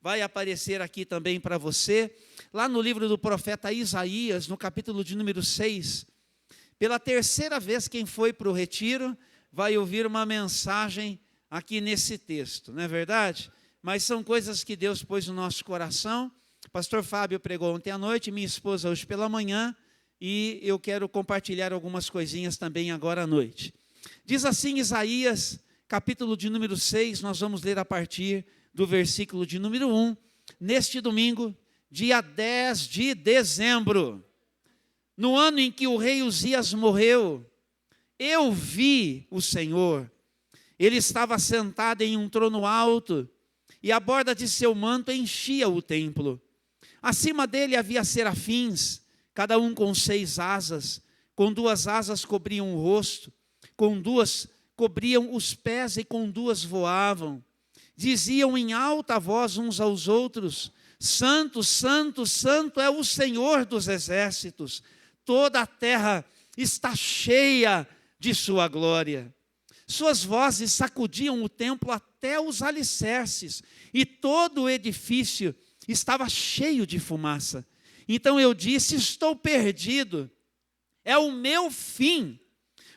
vai aparecer aqui também para você. Lá no livro do profeta Isaías, no capítulo de número 6, pela terceira vez quem foi para o retiro vai ouvir uma mensagem aqui nesse texto, não é verdade? Mas são coisas que Deus pôs no nosso coração. O pastor Fábio pregou ontem à noite, minha esposa hoje pela manhã, e eu quero compartilhar algumas coisinhas também agora à noite. Diz assim Isaías, capítulo de número 6, nós vamos ler a partir do versículo de número 1, neste domingo, dia 10 de dezembro, no ano em que o rei Uzias morreu, eu vi o Senhor. Ele estava sentado em um trono alto, e a borda de seu manto enchia o templo. Acima dele havia serafins, cada um com 6 asas, com 2 asas cobriam o rosto, com 2 cobriam os pés e com 2 voavam. Diziam em alta voz uns aos outros: Santo, Santo, Santo é o Senhor dos exércitos, toda a terra está cheia de sua glória. Suas vozes sacudiam o templo até os alicerces, e todo o edifício estava cheio de fumaça. Então eu disse: estou perdido, é o meu fim,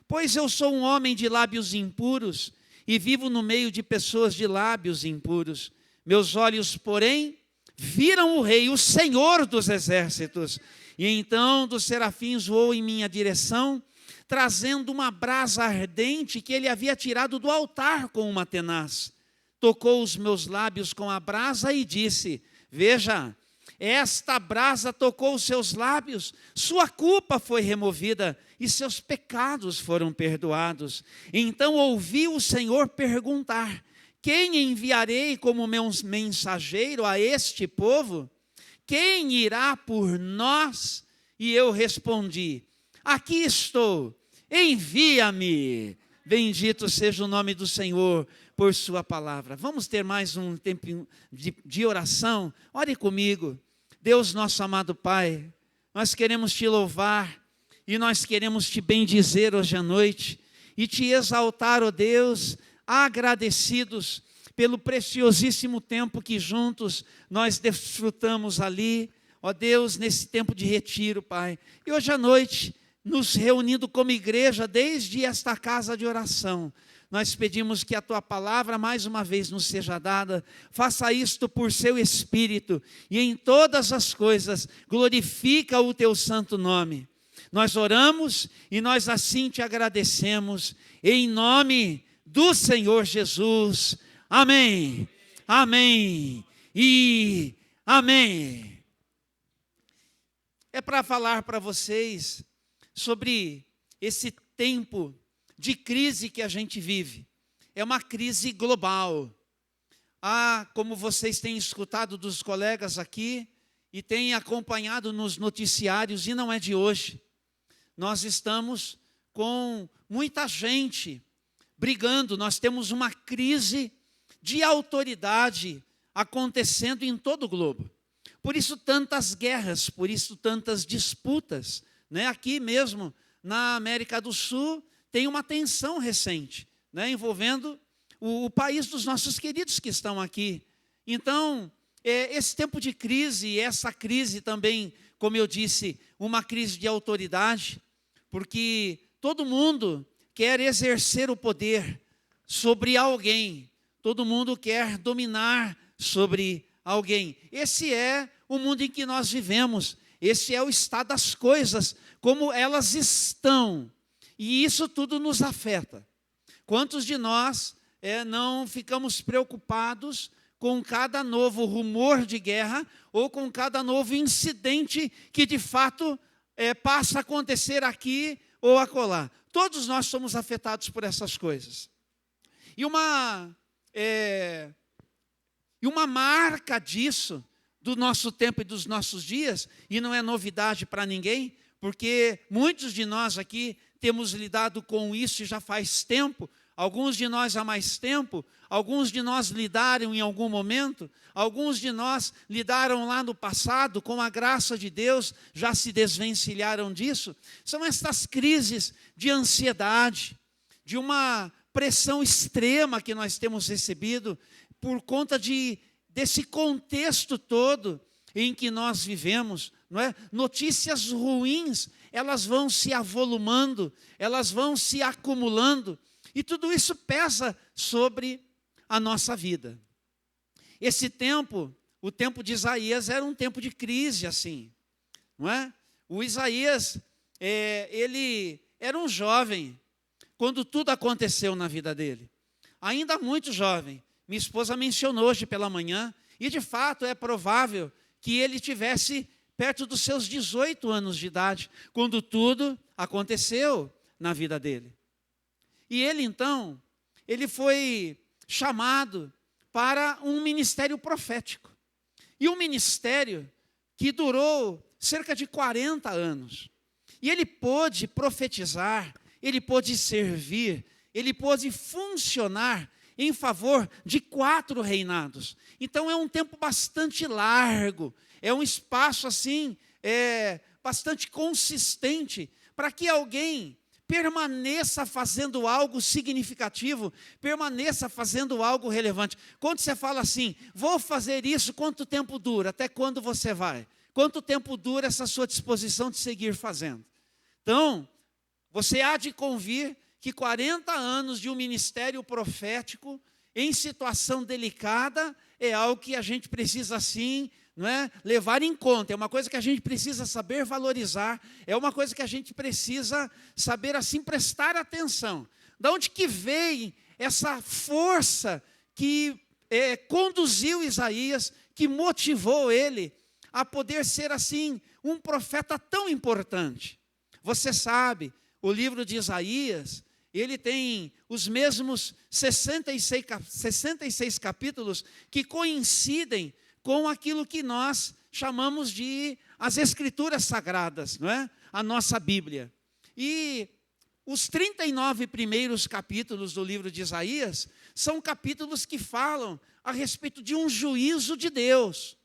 pois eu sou um homem de lábios impuros, e vivo no meio de pessoas de lábios impuros. Meus olhos, porém, viram o Rei, o Senhor dos exércitos. E então dos serafins voou em minha direção, trazendo uma brasa ardente que ele havia tirado do altar com uma tenaz. Tocou os meus lábios com a brasa e disse: veja, esta brasa tocou os seus lábios, sua culpa foi removida e seus pecados foram perdoados. Então ouvi o Senhor perguntar: quem enviarei como meu mensageiro a este povo? Quem irá por nós? E eu respondi: aqui estou, envia-me. Bendito seja o nome do Senhor por sua palavra. Vamos ter mais um tempo de oração. Ore comigo. Deus, nosso amado Pai, nós queremos te louvar e nós queremos te bendizer hoje à noite e te exaltar, ó Deus, agradecidos pelo preciosíssimo tempo que juntos nós desfrutamos ali, ó Deus, nesse tempo de retiro, Pai. E hoje à noite, nos reunindo como igreja desde esta casa de oração, nós pedimos que a Tua palavra mais uma vez nos seja dada. Faça isto por Seu Espírito e em todas as coisas glorifica o Teu santo nome. Nós oramos e nós assim te agradecemos em nome do Senhor Jesus. Amém, amém e amém. É para falar para vocês sobre esse tempo de crise que a gente vive. É uma crise global. Como vocês têm escutado dos colegas aqui e têm acompanhado nos noticiários, e não é de hoje, nós estamos com muita gente brigando, nós temos uma crise de autoridade acontecendo em todo o globo. Por isso tantas guerras, por isso tantas disputas, né? Aqui mesmo na América do Sul tem uma tensão recente, né? Envolvendo o país dos nossos queridos que estão aqui. Então, esse tempo de crise, essa crise também, como eu disse, uma crise de autoridade, porque todo mundo quer exercer o poder sobre alguém, todo mundo quer dominar sobre alguém. Esse é o mundo em que nós vivemos, esse é o estado das coisas, como elas estão, e isso tudo nos afeta. Quantos de nós não ficamos preocupados com cada novo rumor de guerra ou com cada novo incidente que de fato passa a acontecer aqui ou acolá? Todos nós somos afetados por essas coisas. E uma marca disso, do nosso tempo e dos nossos dias, e não é novidade para ninguém, porque muitos de nós aqui temos lidado com isso já faz tempo, alguns de nós há mais tempo, alguns de nós lidaram em algum momento, alguns de nós lidaram lá no passado, com a graça de Deus, já se desvencilharam disso. São estas crises de ansiedade, de uma pressão extrema que nós temos recebido por conta desse contexto todo em que nós vivemos, não é? Notícias ruins, elas vão se avolumando, elas vão se acumulando, e tudo isso pesa sobre a nossa vida. Esse tempo, o tempo de Isaías, era um tempo de crise, assim, não é? O Isaías, ele era um jovem, quando tudo aconteceu na vida dele. Ainda muito jovem. Minha esposa mencionou hoje pela manhã, e de fato é provável que ele tivesse perto dos seus 18 anos de idade, quando tudo aconteceu na vida dele. E ele então, ele foi chamado para um ministério profético. E um ministério que durou cerca de 40 anos. E ele pôde profetizar, ele pôde servir, ele pôde funcionar em favor de 4 reinados. Então é um tempo bastante largo, é um espaço assim, bastante consistente, para que alguém permaneça fazendo algo significativo, permaneça fazendo algo relevante. Quando você fala assim, vou fazer isso, quanto tempo dura? Até quando você vai? Quanto tempo dura essa sua disposição de seguir fazendo? Então, você há de convir que 40 anos de um ministério profético em situação delicada é algo que a gente precisa, assim, não é, levar em conta. É uma coisa que a gente precisa saber valorizar, é uma coisa que a gente precisa saber, assim, prestar atenção. Da onde que veio essa força que conduziu Isaías, que motivou ele a poder ser, assim, um profeta tão importante? Você sabe, o livro de Isaías, ele tem os mesmos 66 capítulos que coincidem com aquilo que nós chamamos de as Escrituras Sagradas, não é? A nossa Bíblia. E os 39 primeiros capítulos do livro de Isaías são capítulos que falam a respeito de um juízo de Deus,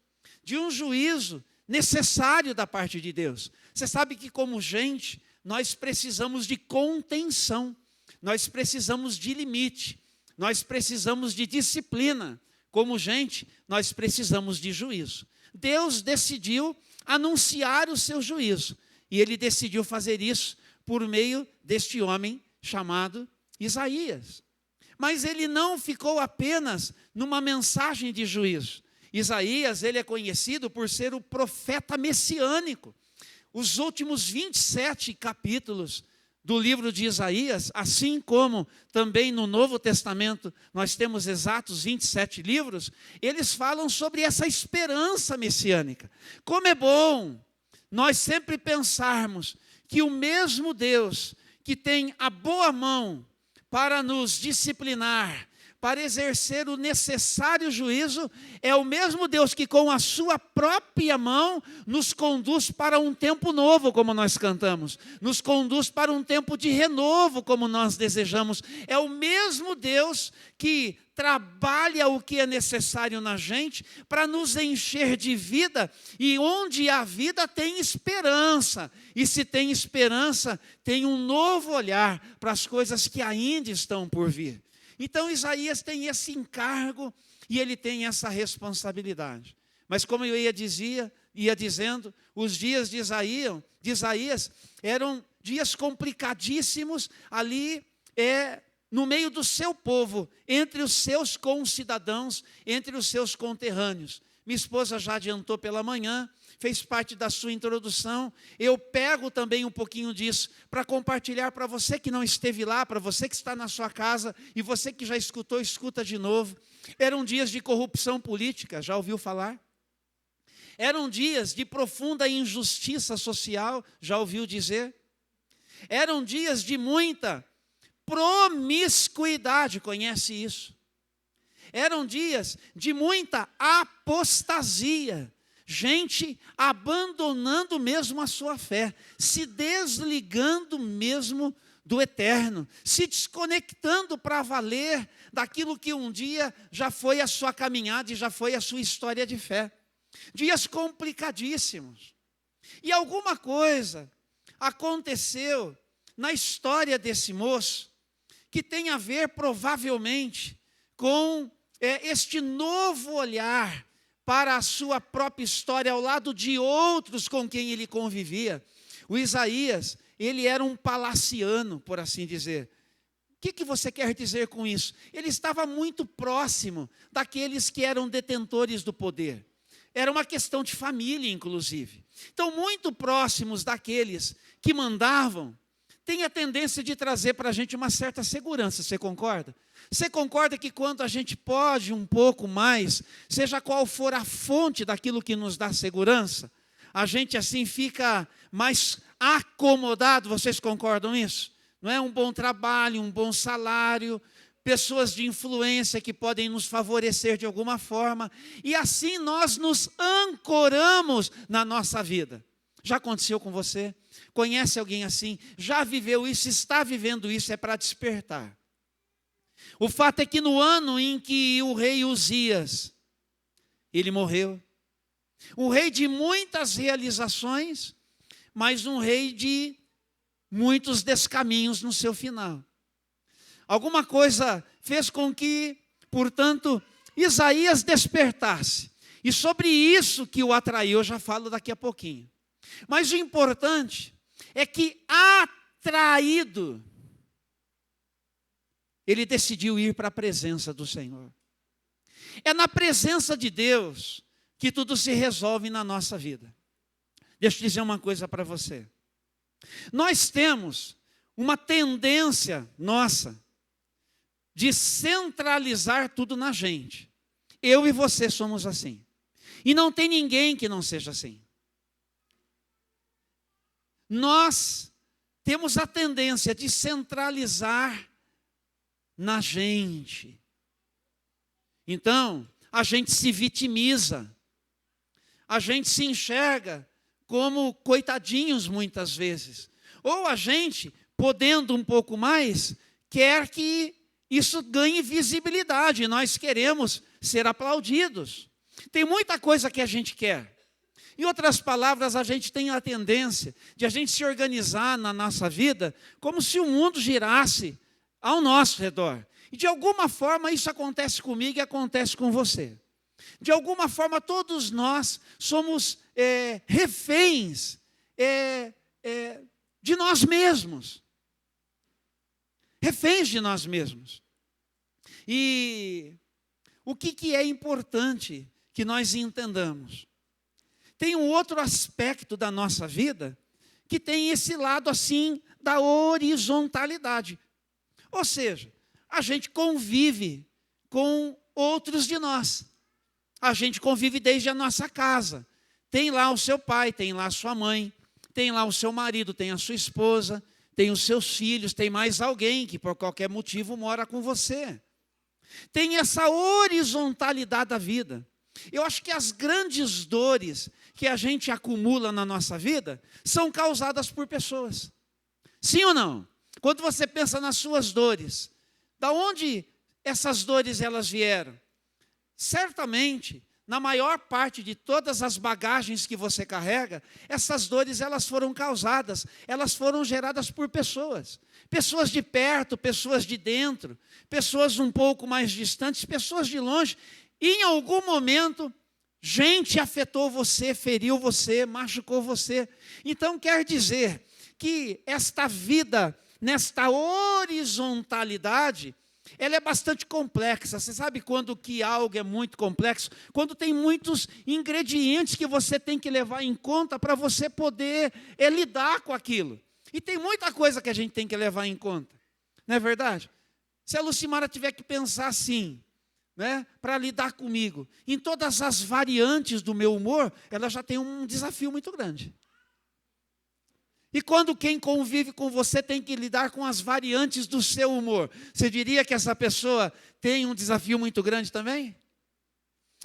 de um juízo necessário da parte de Deus. Você sabe que, como gente, nós precisamos de contenção, nós precisamos de limite, nós precisamos de disciplina. Como gente, nós precisamos de juízo. Deus decidiu anunciar o seu juízo, e ele decidiu fazer isso por meio deste homem chamado Isaías. Mas ele não ficou apenas numa mensagem de juízo. Isaías, ele é conhecido por ser o profeta messiânico. Os últimos 27 capítulos do livro de Isaías, assim como também no Novo Testamento nós temos exatos 27 livros, eles falam sobre essa esperança messiânica. Como é bom nós sempre pensarmos que o mesmo Deus que tem a boa mão para nos disciplinar, para exercer o necessário juízo, é o mesmo Deus que com a sua própria mão nos conduz para um tempo novo, como nós cantamos, nos conduz para um tempo de renovo, como nós desejamos. É o mesmo Deus que trabalha o que é necessário na gente para nos encher de vida, e onde há vida tem esperança, e se tem esperança, tem um novo olhar para as coisas que ainda estão por vir. Então Isaías tem esse encargo e ele tem essa responsabilidade. Mas como eu ia dizendo, os dias de Isaías eram dias complicadíssimos ali no meio do seu povo, entre os seus concidadãos, entre os seus conterrâneos. Minha esposa já adiantou pela manhã, fez parte da sua introdução. Eu pego também um pouquinho disso para compartilhar para você que não esteve lá, para você que está na sua casa e você que já escutou, escuta de novo. Eram dias de corrupção política, já ouviu falar? Eram dias de profunda injustiça social, já ouviu dizer? Eram dias de muita promiscuidade, conhece isso? Eram dias de muita apostasia. Gente abandonando mesmo a sua fé, se desligando mesmo do eterno, se desconectando para valer daquilo que um dia já foi a sua caminhada e já foi a sua história de fé. Dias complicadíssimos. E alguma coisa aconteceu na história desse moço que tem a ver provavelmente com este novo olhar para a sua própria história ao lado de outros com quem ele convivia. O Isaías, ele era um palaciano, por assim dizer. O que você quer dizer com isso? Ele estava muito próximo daqueles que eram detentores do poder. Era uma questão de família, inclusive. Então, muito próximos daqueles que mandavam, tem a tendência de trazer para a gente uma certa segurança, você concorda? Você concorda que quando a gente pode um pouco mais, seja qual for a fonte daquilo que nos dá segurança, a gente assim fica mais acomodado, vocês concordam nisso? Não é um bom trabalho, um bom salário, pessoas de influência que podem nos favorecer de alguma forma, e assim nós nos ancoramos na nossa vida. Já aconteceu com você? Conhece alguém assim? Já viveu isso? Está vivendo isso? É para despertar. O fato é que no ano em que o rei Uzias, ele morreu, um rei de muitas realizações, mas um rei de muitos descaminhos no seu final. Alguma coisa fez com que, portanto, Isaías despertasse. E sobre isso que o atraiu, eu já falo daqui a pouquinho. Mas o importante é que, atraído, ele decidiu ir para a presença do Senhor. É na presença de Deus que tudo se resolve na nossa vida. Deixa eu dizer uma coisa para você. Nós temos uma tendência nossa de centralizar tudo na gente. Eu e você somos assim. E não tem ninguém que não seja assim. Nós temos a tendência de centralizar na gente. Então, a gente se vitimiza. A gente se enxerga como coitadinhos muitas vezes. Ou a gente, podendo um pouco mais, quer que isso ganhe visibilidade. Nós queremos ser aplaudidos. Tem muita coisa que a gente quer. Em outras palavras, a gente tem a tendência de a gente se organizar na nossa vida como se o mundo girasse ao nosso redor. E de alguma forma isso acontece comigo e acontece com você. De alguma forma todos nós somos reféns de nós mesmos. Reféns de nós mesmos. E o que é importante que nós entendamos? Tem um outro aspecto da nossa vida que tem esse lado assim da horizontalidade. Ou seja, a gente convive com outros de nós. A gente convive desde a nossa casa. Tem lá o seu pai, tem lá a sua mãe, tem lá o seu marido, tem a sua esposa, tem os seus filhos, tem mais alguém que por qualquer motivo mora com você. Tem essa horizontalidade da vida. Eu acho que as grandes dores que a gente acumula na nossa vida são causadas por pessoas. Sim ou não? Quando você pensa nas suas dores, da onde essas dores elas vieram? Certamente, na maior parte de todas as bagagens que você carrega, essas dores elas foram causadas, elas foram geradas por pessoas. Pessoas de perto, pessoas de dentro, pessoas um pouco mais distantes, pessoas de longe. E em algum momento, gente afetou você, feriu você, machucou você. Então quer dizer que esta vida, nesta horizontalidade, ela é bastante complexa. Você sabe quando que algo é muito complexo? Quando tem muitos ingredientes que você tem que levar em conta para você poder lidar com aquilo. E tem muita coisa que a gente tem que levar em conta. Não é verdade? Se a Lucimara tiver que pensar assim, né, para lidar comigo, em todas as variantes do meu humor, ela já tem um desafio muito grande. E quando quem convive com você tem que lidar com as variantes do seu humor, você diria que essa pessoa tem um desafio muito grande também?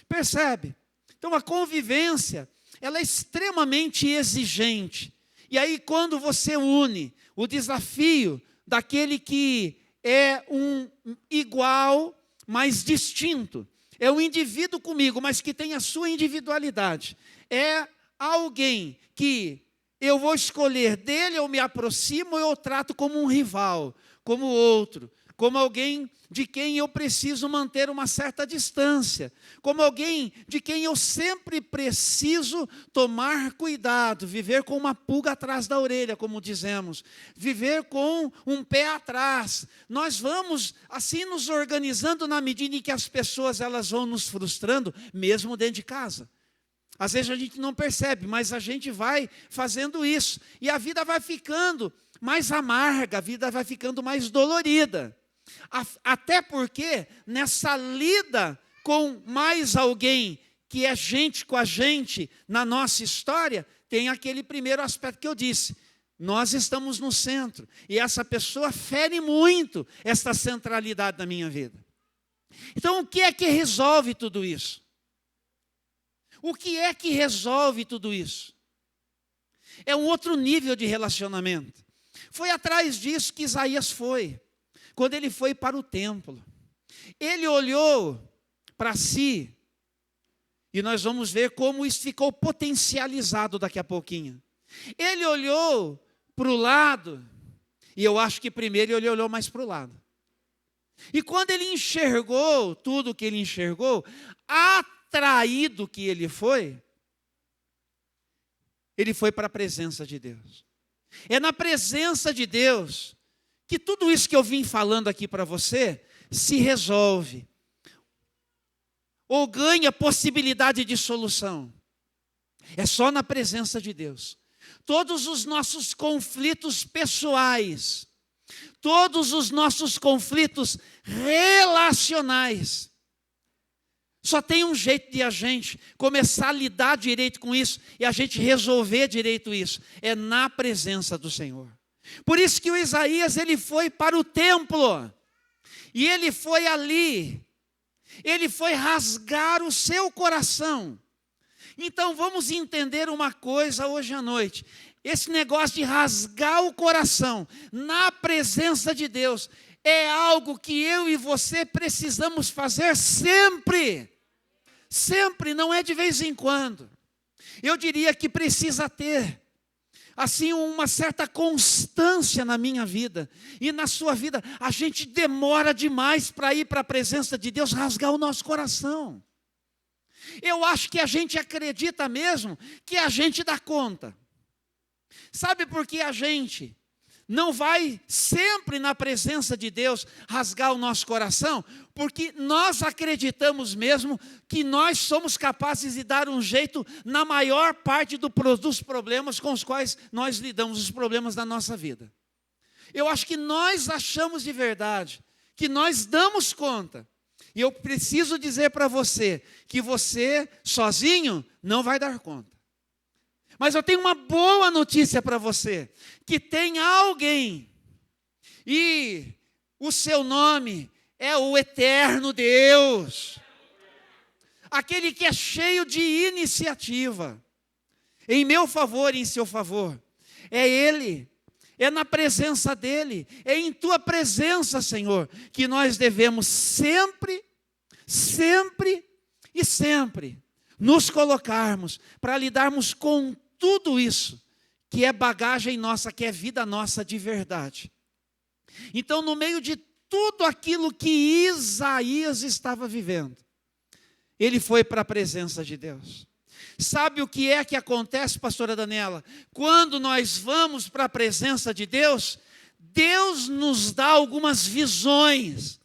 Percebe? Então a convivência, ela é extremamente exigente. E aí quando você une o desafio daquele que é um igual, mas distinto, é um indivíduo comigo, mas que tem a sua individualidade, é alguém que eu vou escolher dele, eu me aproximo, eu trato como um rival, como outro, como alguém de quem eu preciso manter uma certa distância, como alguém de quem eu sempre preciso tomar cuidado, viver com uma pulga atrás da orelha, como dizemos, viver com um pé atrás. Nós vamos assim nos organizando na medida em que as pessoas elas vão nos frustrando, mesmo dentro de casa. Às vezes a gente não percebe, mas a gente vai fazendo isso, e a vida vai ficando mais amarga, a vida vai ficando mais dolorida. Até porque nessa lida com mais alguém que é gente com a gente na nossa história, tem aquele primeiro aspecto que eu disse. Nós estamos no centro e essa pessoa fere muito essa centralidade da minha vida. Então o que é que resolve tudo isso? O que é que resolve tudo isso? É um outro nível de relacionamento. Foi atrás disso que Isaías foi. Quando ele foi para o templo, ele olhou para si, e nós vamos ver como isso ficou potencializado daqui a pouquinho. Ele olhou para o lado, e eu acho que primeiro ele olhou mais para o lado. E quando ele enxergou tudo o que ele enxergou, atraído que ele foi para a presença de Deus. É na presença de Deus que tudo isso que eu vim falando aqui para você se resolve, ou ganha possibilidade de solução. É só na presença de Deus. Todos os nossos conflitos pessoais, todos os nossos conflitos relacionais, só tem um jeito de a gente começar a lidar direito com isso e a gente resolver direito isso, é na presença do Senhor. Por isso que o Isaías, ele foi para o templo, e ele foi ali, ele foi rasgar o seu coração. Então vamos entender uma coisa hoje à noite, esse negócio de rasgar o coração na presença de Deus, é algo que eu e você precisamos fazer sempre, sempre, não é de vez em quando. Eu diria que precisa ter assim uma certa constância na minha vida e na sua vida. A gente demora demais para ir para a presença de Deus, rasgar o nosso coração. Eu acho que a gente acredita mesmo que a gente dá conta. Sabe por que a gente não vai sempre na presença de Deus rasgar o nosso coração? Porque nós acreditamos mesmo que nós somos capazes de dar um jeito na maior parte dos problemas com os quais nós lidamos, os problemas da nossa vida. Eu acho que nós achamos de verdade, que nós damos conta. E eu preciso dizer para você, que você sozinho não vai dar conta. Mas eu tenho uma boa notícia para você, que tem alguém, e o seu nome é o eterno Deus, aquele que é cheio de iniciativa, em meu favor e em seu favor. É Ele, é na presença dEle, é em Tua presença, Senhor, que nós devemos sempre, sempre e sempre nos colocarmos para lidarmos com tudo isso que é bagagem nossa, que é vida nossa de verdade. Então, no meio de tudo aquilo que Isaías estava vivendo, ele foi para a presença de Deus. Sabe o que é que acontece, pastora Daniela? Quando nós vamos para a presença de Deus, Deus nos dá algumas visões.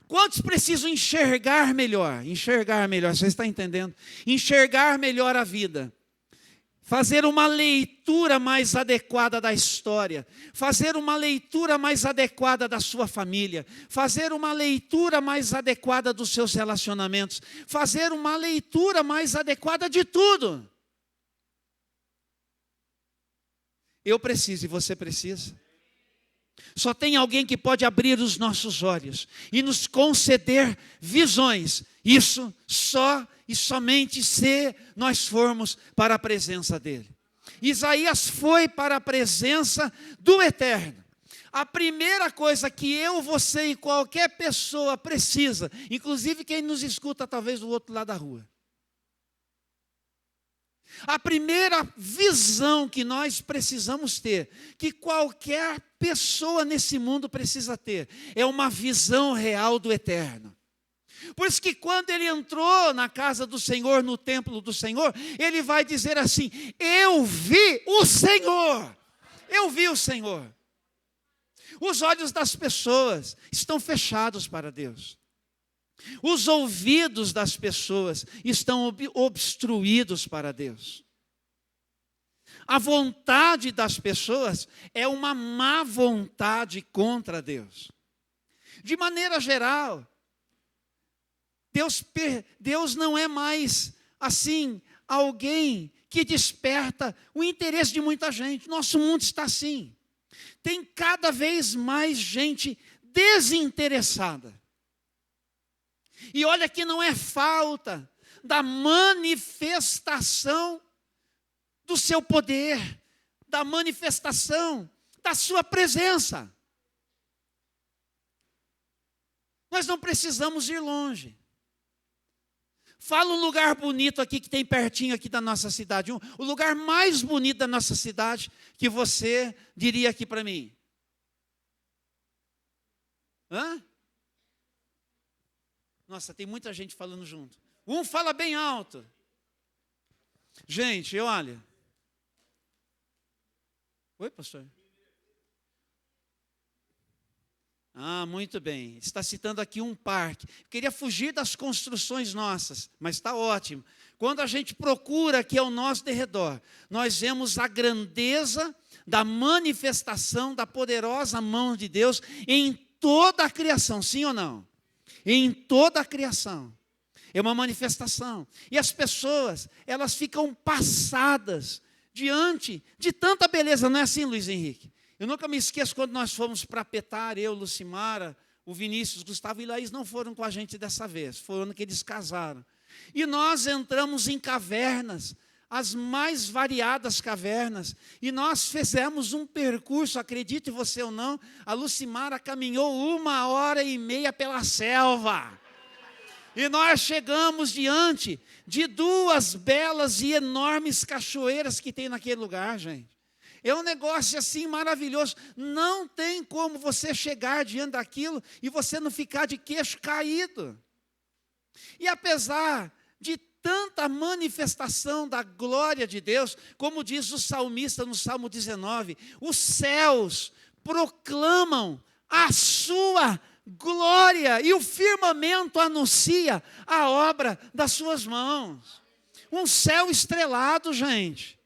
Quantos precisam enxergar melhor? Enxergar melhor, você está entendendo? Enxergar melhor a vida. Fazer uma leitura mais adequada da história, fazer uma leitura mais adequada da sua família, fazer uma leitura mais adequada dos seus relacionamentos, fazer uma leitura mais adequada de tudo. Eu preciso e você precisa. Só tem alguém que pode abrir os nossos olhos e nos conceder visões. Isso só e somente se nós formos para a presença dEle. Isaías foi para a presença do Eterno. A primeira coisa que eu, você e qualquer pessoa precisa, inclusive quem nos escuta talvez do outro lado da rua. A primeira visão que nós precisamos ter, que qualquer pessoa nesse mundo precisa ter, é uma visão real do eterno. Por isso que quando ele entrou na casa do Senhor, no templo do Senhor, ele vai dizer assim: eu vi o Senhor, eu vi o Senhor. Os olhos das pessoas estão fechados para Deus. Os ouvidos das pessoas estão obstruídos para Deus. A vontade das pessoas é uma má vontade contra Deus. De maneira geral, Deus não é mais, assim, alguém que desperta o interesse de muita gente. Nosso mundo está assim. Tem cada vez mais gente desinteressada. E olha que não é falta da manifestação do seu poder, da manifestação da sua presença. Nós não precisamos ir longe. Fala um lugar bonito aqui que tem pertinho aqui da nossa cidade. O lugar mais bonito da nossa cidade que você diria aqui para mim. Hã? Nossa, tem muita gente falando junto. Um fala bem alto. Gente, olha. Oi, pastor? Ah, muito bem. Está citando aqui um parque. Eu queria fugir das construções nossas, mas está ótimo. Quando a gente procura aqui ao nosso derredor, nós vemos a grandeza da manifestação da poderosa mão de Deus em toda a criação, sim ou não? Em toda a criação. É uma manifestação. E as pessoas, elas ficam passadas diante de tanta beleza. Não é assim, Luiz Henrique? Eu nunca me esqueço quando nós fomos para Petar, eu, Lucimara, o Vinícius, Gustavo e Laís não foram com a gente dessa vez. Foi o ano que eles casaram. E nós entramos em cavernas, as mais variadas cavernas, e nós fizemos um percurso, acredite você ou não, a Lucimara caminhou 1h30 pela selva. E nós chegamos diante de 2 belas e enormes cachoeiras que tem naquele lugar, gente. É um negócio assim maravilhoso. Não tem como você chegar diante daquilo e você não ficar de queixo caído. E apesar de tanta manifestação da glória de Deus, como diz o salmista no Salmo 19, os céus proclamam a sua glória e o firmamento anuncia a obra das suas mãos. Um céu estrelado, gente.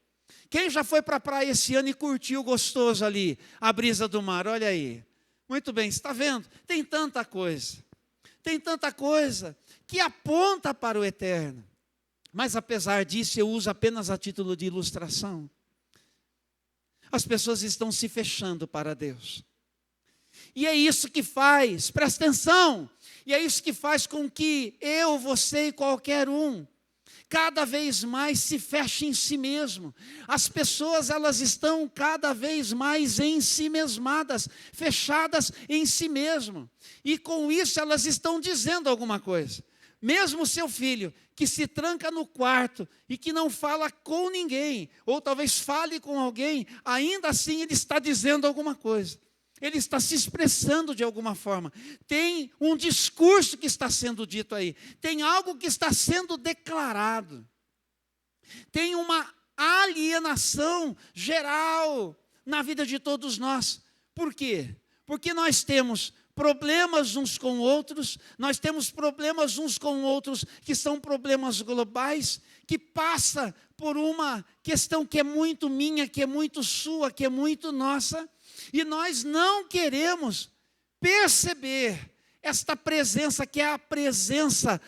Quem já foi para a praia esse ano e curtiu gostoso ali, a brisa do mar? Olha aí. Muito bem, você está vendo? Tem tanta coisa. Tem tanta coisa que aponta para o eterno. Mas apesar disso, eu uso apenas a título de ilustração. As pessoas estão se fechando para Deus. E é isso que faz, presta atenção, e é isso que faz com que eu, você e qualquer um, cada vez mais se feche em si mesmo. As pessoas, elas estão cada vez mais em si mesmadas, fechadas em si mesmo. E com isso elas estão dizendo alguma coisa. Mesmo o seu filho, que se tranca no quarto e que não fala com ninguém, ou talvez fale com alguém, ainda assim ele está dizendo alguma coisa. Ele está se expressando de alguma forma. Tem um discurso que está sendo dito aí. Tem algo que está sendo declarado. Tem uma alienação geral na vida de todos nós. Por quê? Porque nós temos problemas uns com outros, nós temos problemas uns com outros que são problemas globais, que passa por uma questão que é muito minha, que é muito sua, que é muito nossa. E nós não queremos perceber esta presença, que é a presença,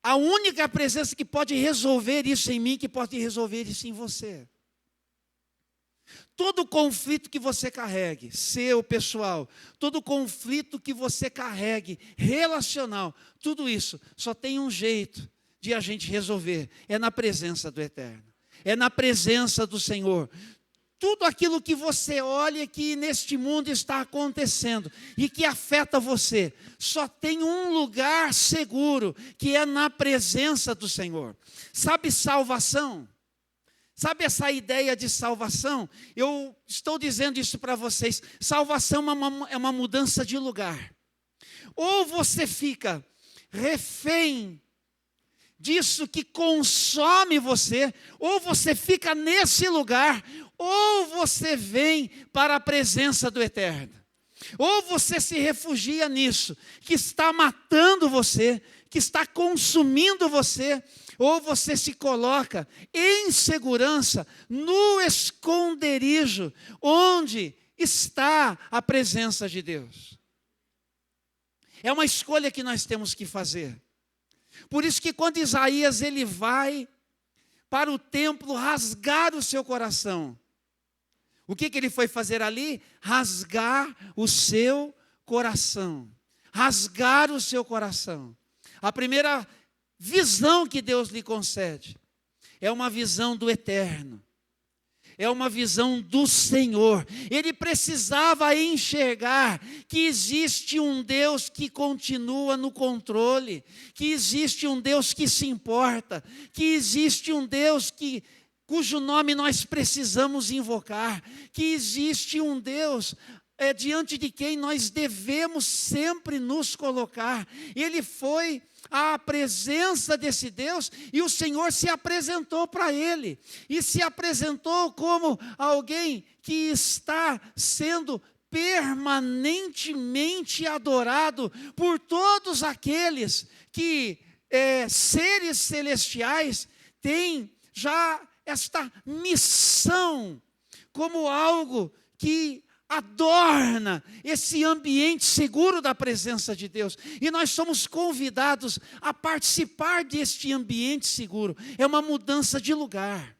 a única presença que pode resolver isso em mim, que pode resolver isso em você. Todo conflito que você carregue, seu, pessoal, todo conflito que você carregue, relacional, tudo isso só tem um jeito de a gente resolver, é na presença do Eterno, é na presença do Senhor. tudo aquilo que você olha que neste mundo está acontecendo e que afeta você, só tem um lugar seguro, que é na presença do Senhor. Sabe salvação? Sabe essa ideia de salvação? Eu estou dizendo isso para vocês. Salvação é uma mudança de lugar. Ou você fica refém disso que consome você, ou você fica nesse lugar, ou você vem para a presença do Eterno. Ou você se refugia nisso, que está matando você, que está consumindo você, ou você se coloca em segurança no esconderijo, onde está a presença de Deus. É uma escolha que nós temos que fazer. Por isso que quando Isaías ele vai para o templo rasgar o seu coração, o que ele foi fazer ali? Rasgar o seu coração. Rasgar o seu coração. A primeira visão que Deus lhe concede é uma visão do Eterno. É uma visão do Senhor. Ele precisava enxergar que existe um Deus que continua no controle, que existe um Deus que se importa, que existe um Deus cujo nome nós precisamos invocar, que existe um Deus diante de quem nós devemos sempre nos colocar. Ele foi à presença desse Deus e o Senhor se apresentou para ele. E se apresentou como alguém que está sendo permanentemente adorado por todos aqueles que, seres celestiais, têm já esta missão como algo que adorna esse ambiente seguro da presença de Deus. E nós somos convidados a participar deste ambiente seguro. É uma mudança de lugar.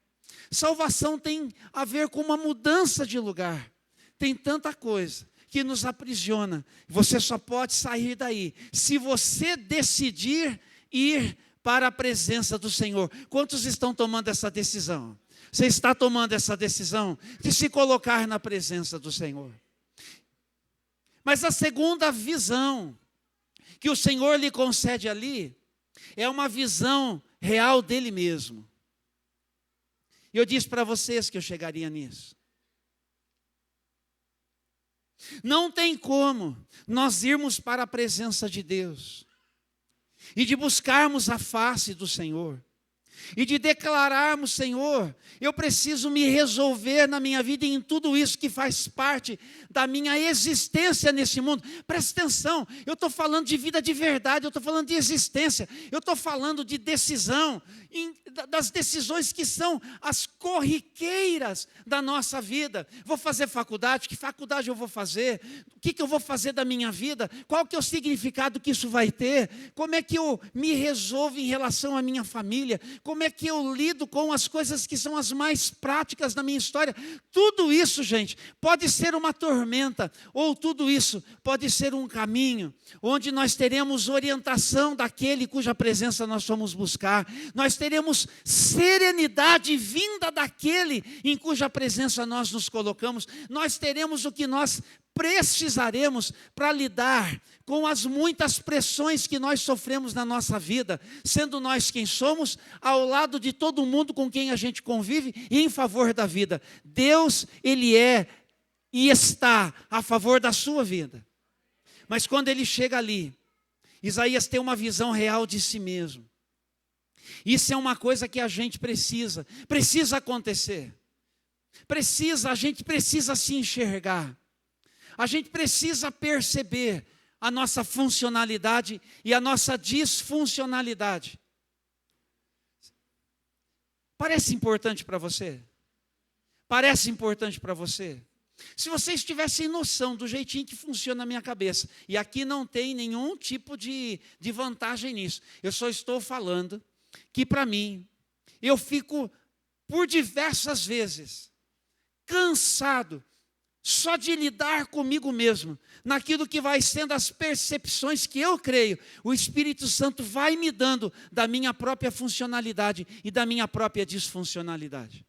Salvação tem a ver com uma mudança de lugar. Tem tanta coisa que nos aprisiona. Você só pode sair daí se você decidir ir para a presença do Senhor. Quantos estão tomando essa decisão? Você está tomando essa decisão de se colocar na presença do Senhor. Mas a segunda visão que o Senhor lhe concede ali é uma visão real dele mesmo. E eu disse para vocês que eu chegaria nisso. Não tem como nós irmos para a presença de Deus e de buscarmos a face do Senhor e de declararmos: Senhor, eu preciso me resolver na minha vida e em tudo isso que faz parte da minha existência nesse mundo. Presta atenção, eu estou falando de vida de verdade, eu estou falando de existência, eu estou falando de decisão, das decisões que são as corriqueiras da nossa vida. Vou fazer faculdade, que faculdade eu vou fazer? O que eu vou fazer da minha vida? Qual que é o significado que isso vai ter? Como é que eu me resolvo em relação à minha família? Como é que eu lido com as coisas que são as mais práticas da minha história? Tudo isso, gente, pode ser uma tormenta, ou tudo isso pode ser um caminho, onde nós teremos orientação daquele cuja presença nós fomos buscar. Nós teremos serenidade vinda daquele em cuja presença nós nos colocamos. Nós teremos o que nós precisaremos para lidar com as muitas pressões que nós sofremos na nossa vida, sendo nós quem somos, ao lado de todo mundo com quem a gente convive e em favor da vida. Deus, Ele é e está a favor da sua vida. Mas quando Ele chega ali, Isaías tem uma visão real de si mesmo. Isso é uma coisa que a gente precisa acontecer. A gente precisa se enxergar. A gente precisa perceber a nossa funcionalidade e a nossa disfuncionalidade. Parece importante para você? Parece importante para você? Se vocês tivessem noção do jeitinho que funciona a minha cabeça, e aqui não tem nenhum tipo de vantagem nisso, eu só estou falando que para mim, eu fico por diversas vezes cansado só de lidar comigo mesmo, naquilo que vai sendo as percepções que eu creio, o Espírito Santo vai me dando da minha própria funcionalidade e da minha própria disfuncionalidade.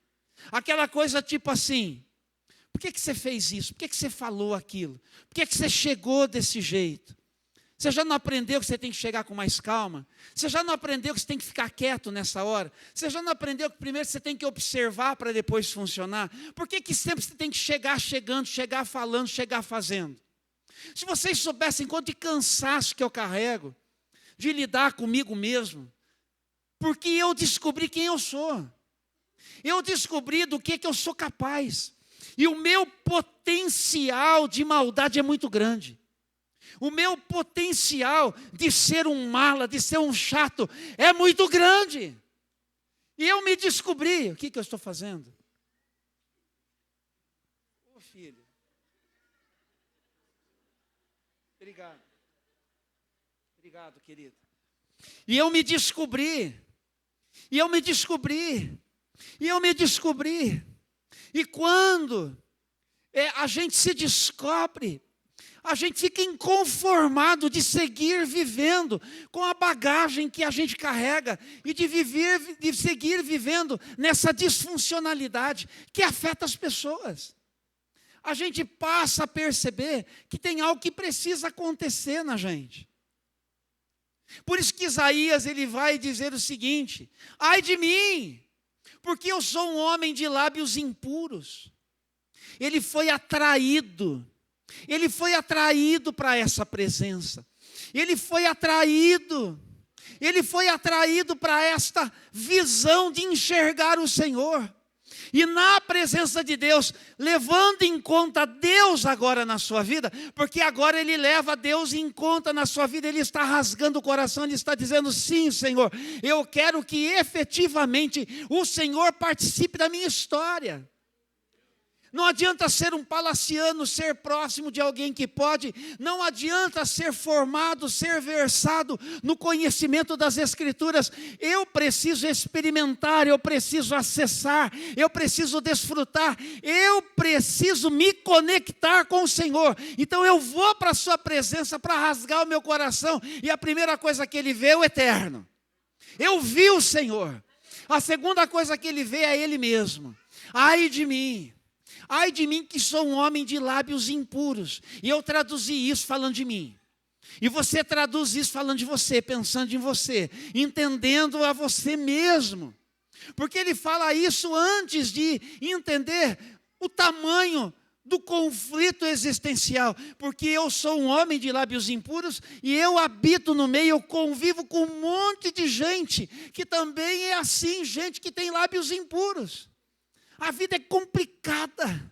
Aquela coisa tipo assim: Por que você fez isso? Por que você falou aquilo? Por que você chegou desse jeito? Você já não aprendeu que você tem que chegar com mais calma? Você já não aprendeu que você tem que ficar quieto nessa hora? Você já não aprendeu que primeiro você tem que observar para depois funcionar? Por que sempre você tem que chegar chegando, chegar falando, chegar fazendo? Se vocês soubessem quanto de cansaço que eu carrego de lidar comigo mesmo, porque eu descobri quem eu sou. Eu descobri do que eu sou capaz. E o meu potencial de maldade é muito grande. O meu potencial de ser um mala, de ser um chato, é muito grande. E eu me descobri. O que eu estou fazendo? Ô filho. Obrigado. Obrigado, querido. E eu me descobri. E eu me descobri. E eu me descobri. E quando a gente se descobre, a gente fica inconformado de seguir vivendo com a bagagem que a gente carrega e de seguir vivendo nessa disfuncionalidade que afeta as pessoas. A gente passa a perceber que tem algo que precisa acontecer na gente. Por isso que Isaías ele vai dizer o seguinte: ai de mim, porque eu sou um homem de lábios impuros. Ele foi atraído para essa presença. Ele foi atraído para esta visão de enxergar o Senhor. E na presença de Deus, levando em conta Deus agora na sua vida, porque agora ele leva Deus em conta na sua vida, ele está rasgando o coração, ele está dizendo: sim, Senhor, eu quero que efetivamente o Senhor participe da minha história. Não adianta ser um palaciano, ser próximo de alguém que pode. Não adianta ser formado, ser versado no conhecimento das Escrituras. Eu preciso experimentar, eu preciso acessar, eu preciso desfrutar, eu preciso me conectar com o Senhor. Então eu vou para a sua presença para rasgar o meu coração. E a primeira coisa que ele vê é o eterno. Eu vi o Senhor. A segunda coisa que ele vê é ele mesmo. Ai de mim que sou um homem de lábios impuros. E eu traduzi isso falando de mim. E você traduz isso falando de você, pensando em você, entendendo a você mesmo. Porque ele fala isso antes de entender o tamanho do conflito existencial. Porque eu sou um homem de lábios impuros e eu habito no meio, eu convivo com um monte de gente que também é assim, gente que tem lábios impuros. A vida é complicada.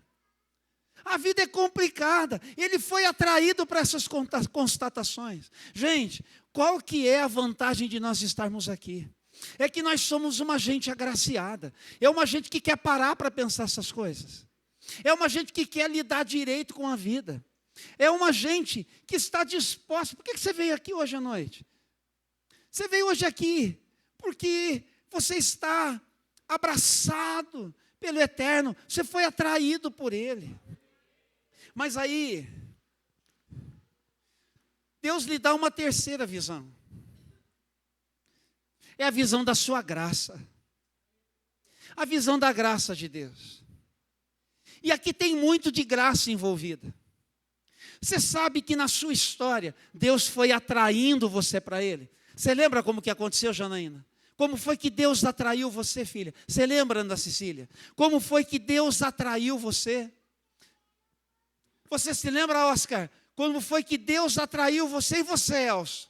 A vida é complicada. Ele foi atraído para essas constatações. Gente, qual que é a vantagem de nós estarmos aqui? É que nós somos uma gente agraciada. É uma gente que quer parar para pensar essas coisas. É uma gente que quer lidar direito com a vida. É uma gente que está disposta. Por que você veio aqui hoje à noite? Você veio hoje aqui porque você está abraçado pelo Eterno, você foi atraído por Ele. Mas aí, Deus lhe dá uma terceira visão. É a visão da sua graça. A visão da graça de Deus. E aqui tem muito de graça envolvida. Você sabe que na sua história, Deus foi atraindo você para Ele. Você lembra como que aconteceu, Janaína? Como foi que Deus atraiu você, filha? Você lembra, Ana Cecília? Como foi que Deus atraiu você? Você se lembra, Oscar? Como foi que Deus atraiu você e você, Elcio?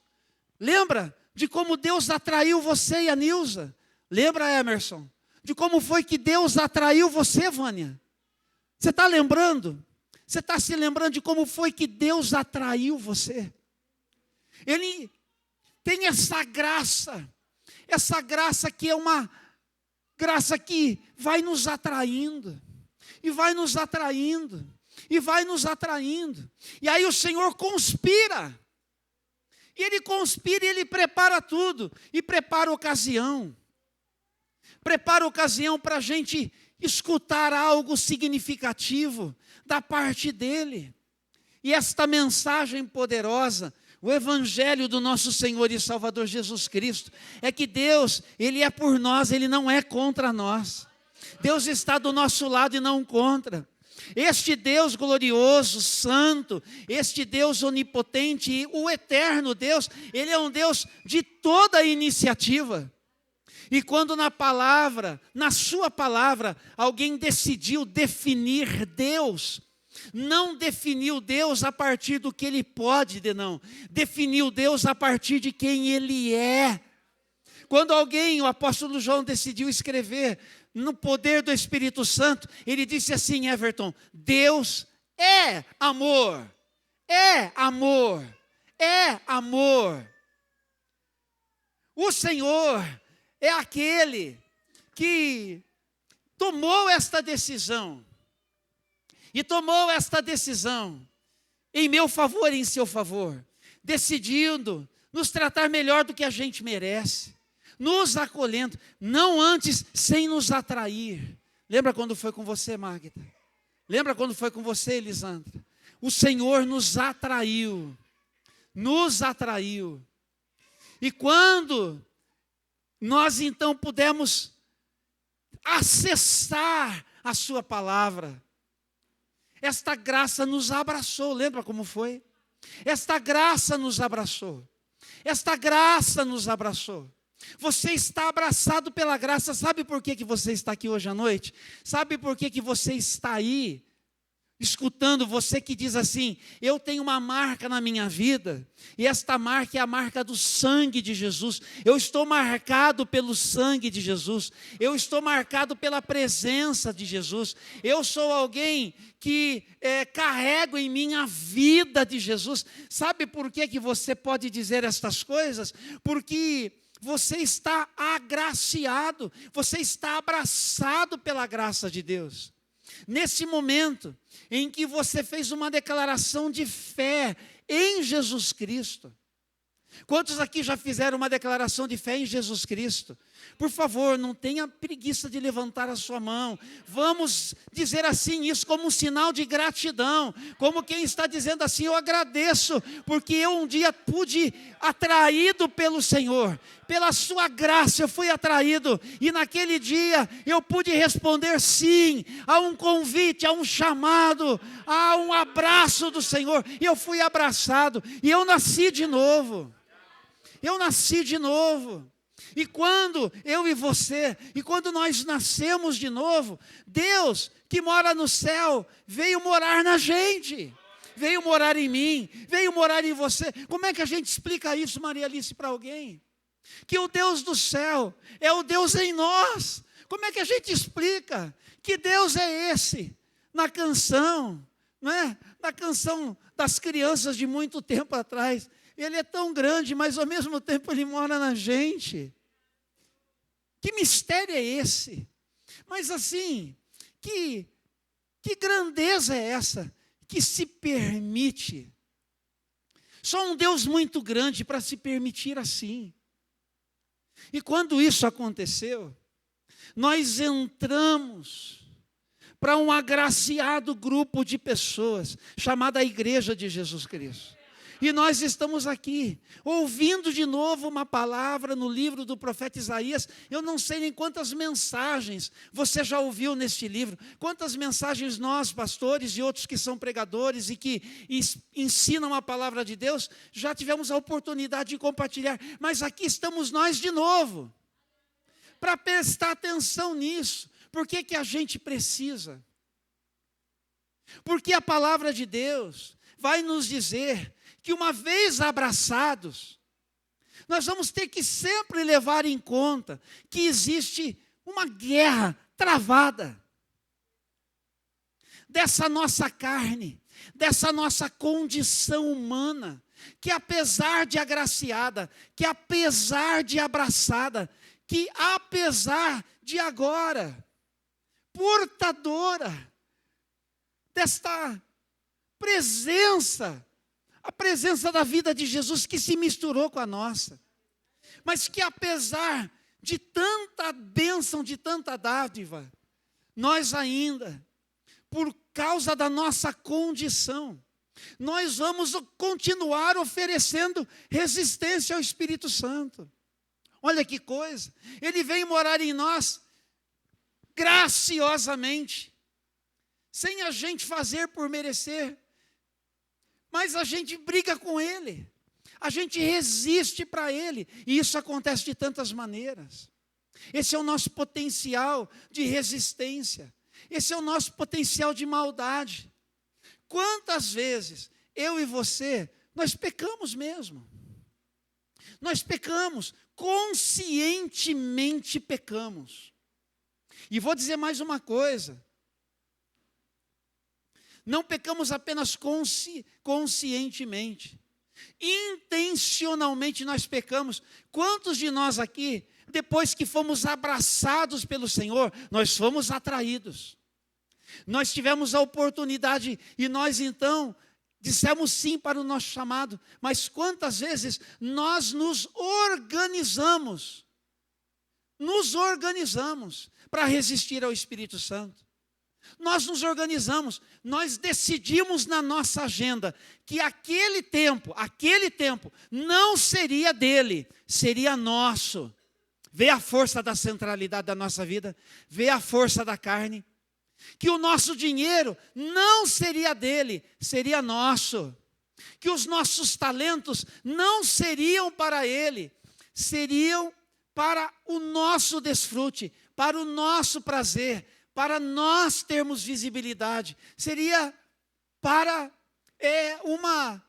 Lembra de como Deus atraiu você e a Nilza? Lembra, Emerson? De como foi que Deus atraiu você, Vânia? Você está lembrando? Você está se lembrando de como foi que Deus atraiu você? Ele tem essa graça que é uma graça que vai nos atraindo, e vai nos atraindo, e vai nos atraindo. E aí o Senhor conspira, e Ele conspira, e Ele prepara tudo, e prepara a ocasião para a gente escutar algo significativo da parte dEle. E esta mensagem poderosa, o Evangelho do nosso Senhor e Salvador Jesus Cristo, é que Deus, Ele é por nós, Ele não é contra nós. Deus está do nosso lado e não contra. Este Deus glorioso, santo, este Deus onipotente, o eterno Deus, Ele é um Deus de toda a iniciativa. E quando na palavra, na sua palavra, alguém decidiu definir Deus, não definiu Deus a partir do que Ele pode, não. Definiu Deus a partir de quem Ele é. Quando alguém, o apóstolo João, decidiu escrever no poder do Espírito Santo, ele disse assim, Everton: Deus é amor, é amor, é amor. O Senhor é aquele que tomou esta decisão, e tomou esta decisão em meu favor e em seu favor, decidindo nos tratar melhor do que a gente merece, nos acolhendo, não antes sem nos atrair. Lembra quando foi com você, Magda? Lembra quando foi com você, Elisandra? O Senhor nos atraiu, nos atraiu. E quando nós então pudemos acessar a sua palavra, esta graça nos abraçou. Lembra como foi? Esta graça nos abraçou. Esta graça nos abraçou. Você está abraçado pela graça. Sabe por que você está aqui hoje à noite? Sabe por que você está aí escutando? Você que diz assim: eu tenho uma marca na minha vida, e esta marca é a marca do sangue de Jesus. Eu estou marcado pelo sangue de Jesus. Eu estou marcado pela presença de Jesus. Eu sou alguém que carrego em mim a vida de Jesus. Sabe por que você pode dizer estas coisas? Porque você está agraciado, você está abraçado pela graça de Deus. Nesse momento em que você fez uma declaração de fé em Jesus Cristo. Quantos aqui já fizeram uma declaração de fé em Jesus Cristo? Por favor, não tenha preguiça de levantar a sua mão. Vamos dizer assim, isso como um sinal de gratidão, como quem está dizendo assim: eu agradeço, porque eu um dia pude, atraído pelo Senhor, pela sua graça eu fui atraído, e naquele dia eu pude responder sim a um convite, a um chamado, a um abraço do Senhor, e eu fui abraçado, e eu nasci de novo. Eu nasci de novo. E quando eu e você, e quando nós nascemos de novo, Deus que mora no céu veio morar na gente, veio morar em mim, veio morar em você. Como é que a gente explica isso, Maria Alice, para alguém? Que o Deus do céu é o Deus em nós. Como é que a gente explica que Deus é esse? Na canção, não é? Na canção das crianças de muito tempo atrás. Ele é tão grande, mas ao mesmo tempo Ele mora na gente. Que mistério é esse? Mas assim, que grandeza é essa que se permite? Só um Deus muito grande para se permitir assim. E quando isso aconteceu, nós entramos para um agraciado grupo de pessoas, chamada Igreja de Jesus Cristo. E nós estamos aqui, ouvindo de novo uma palavra no livro do profeta Isaías. Eu não sei nem quantas mensagens você já ouviu neste livro, quantas mensagens nós, pastores e outros que são pregadores e que ensinam a palavra de Deus, já tivemos a oportunidade de compartilhar. Mas aqui estamos nós de novo, para prestar atenção nisso. Por que a gente precisa? Porque a palavra de Deus vai nos dizer que uma vez abraçados, nós vamos ter que sempre levar em conta que existe uma guerra travada dessa nossa carne, dessa nossa condição humana, que apesar de agraciada, que apesar de abraçada, que apesar de agora portadora desta presença, a presença da vida de Jesus que se misturou com a nossa, mas que apesar de tanta bênção, de tanta dádiva, nós ainda, por causa da nossa condição, nós vamos continuar oferecendo resistência ao Espírito Santo. Olha que coisa, Ele vem morar em nós graciosamente, sem a gente fazer por merecer, mas a gente briga com Ele, a gente resiste para Ele, e isso acontece de tantas maneiras. Esse é o nosso potencial de resistência, esse é o nosso potencial de maldade. Quantas vezes eu e você, nós pecamos mesmo, nós pecamos, conscientemente pecamos. E vou dizer mais uma coisa, não pecamos apenas conscientemente, intencionalmente nós pecamos. Quantos de nós aqui, depois que fomos abraçados pelo Senhor, nós fomos atraídos, nós tivemos a oportunidade e nós então dissemos sim para o nosso chamado, mas quantas vezes nós nos organizamos para resistir ao Espírito Santo? Nós nos organizamos, nós decidimos na nossa agenda que aquele tempo não seria dele, seria nosso. Vê a força da centralidade da nossa vida, vê a força da carne. Que o nosso dinheiro não seria dele, seria nosso. Que os nossos talentos não seriam para ele, seriam para o nosso desfrute, para o nosso prazer, para nós termos visibilidade. Seria para uma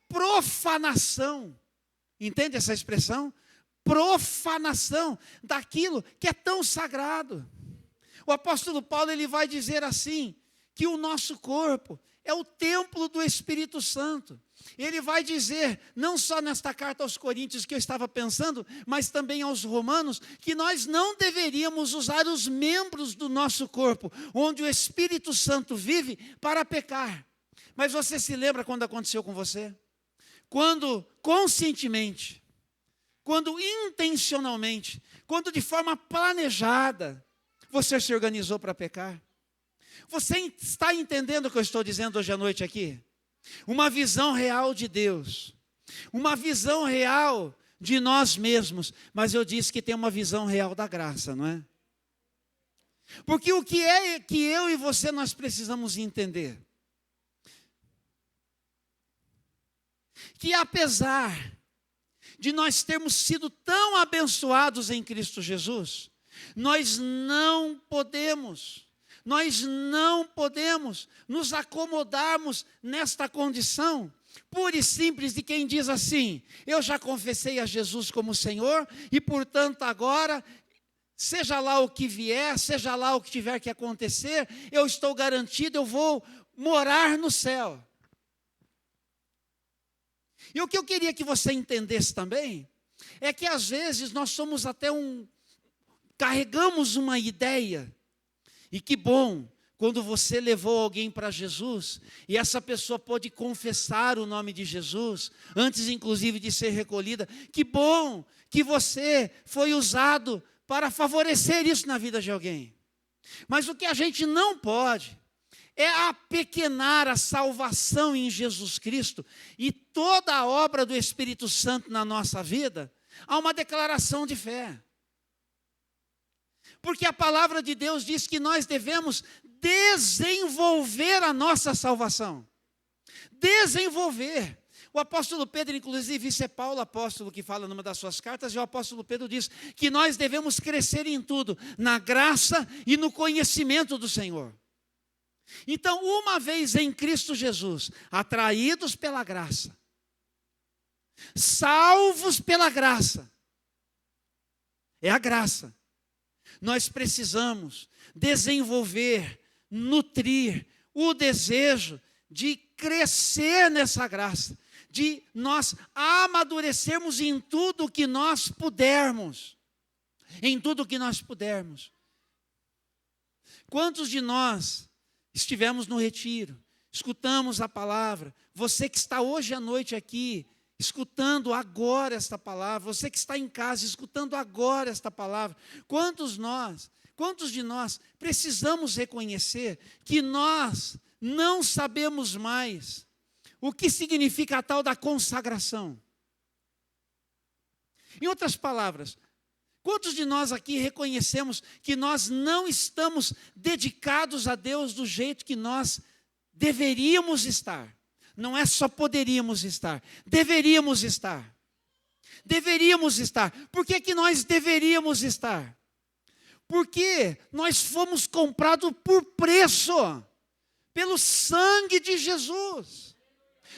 profanação. Entende essa expressão? Profanação daquilo que é tão sagrado. O apóstolo Paulo, ele vai dizer assim, que o nosso corpo é o templo do Espírito Santo. Ele vai dizer, não só nesta carta aos Coríntios que eu estava pensando, mas também aos Romanos, que nós não deveríamos usar os membros do nosso corpo, onde o Espírito Santo vive, para pecar. Mas você se lembra quando aconteceu com você? Quando conscientemente, quando intencionalmente, quando de forma planejada, você se organizou para pecar? Você está entendendo o que eu estou dizendo hoje à noite aqui? Uma visão real de Deus, uma visão real de nós mesmos, mas eu disse que tem uma visão real da graça, não é? Porque o que é que eu e você nós precisamos entender? Que apesar de nós termos sido tão abençoados em Cristo Jesus, nós não podemos nos acomodarmos nesta condição, pura e simples, de quem diz assim, eu já confessei a Jesus como Senhor, e portanto agora, seja lá o que vier, seja lá o que tiver que acontecer, eu estou garantido, eu vou morar no céu. E o que eu queria que você entendesse também, é que às vezes nós somos até carregamos uma ideia, e que bom, quando você levou alguém para Jesus, e essa pessoa pôde confessar o nome de Jesus, antes inclusive de ser recolhida, que bom que você foi usado para favorecer isso na vida de alguém. Mas o que a gente não pode, é apequenar a salvação em Jesus Cristo, e toda a obra do Espírito Santo na nossa vida, a uma declaração de fé. Porque a palavra de Deus diz que nós devemos desenvolver a nossa salvação. Desenvolver. O apóstolo Pedro, inclusive, isso é Paulo apóstolo que fala numa das suas cartas, e o apóstolo Pedro diz que nós devemos crescer em tudo, na graça e no conhecimento do Senhor. Então, uma vez em Cristo Jesus, atraídos pela graça, salvos pela graça, é a graça. Nós precisamos desenvolver, nutrir o desejo de crescer nessa graça, de nós amadurecermos em tudo que nós pudermos. Em tudo que nós pudermos. Quantos de nós estivemos no retiro, escutamos a palavra, você que está hoje à noite aqui, escutando agora esta palavra, você que está em casa, escutando agora esta palavra, quantos de nós precisamos reconhecer que nós não sabemos mais o que significa a tal da consagração? Em outras palavras, Quantos de nós aqui reconhecemos que nós não estamos dedicados a Deus do jeito que nós deveríamos estar? Não é só poderíamos estar, deveríamos estar. Deveríamos estar. Por que que nós deveríamos estar? Porque nós fomos comprados por preço, pelo sangue de Jesus.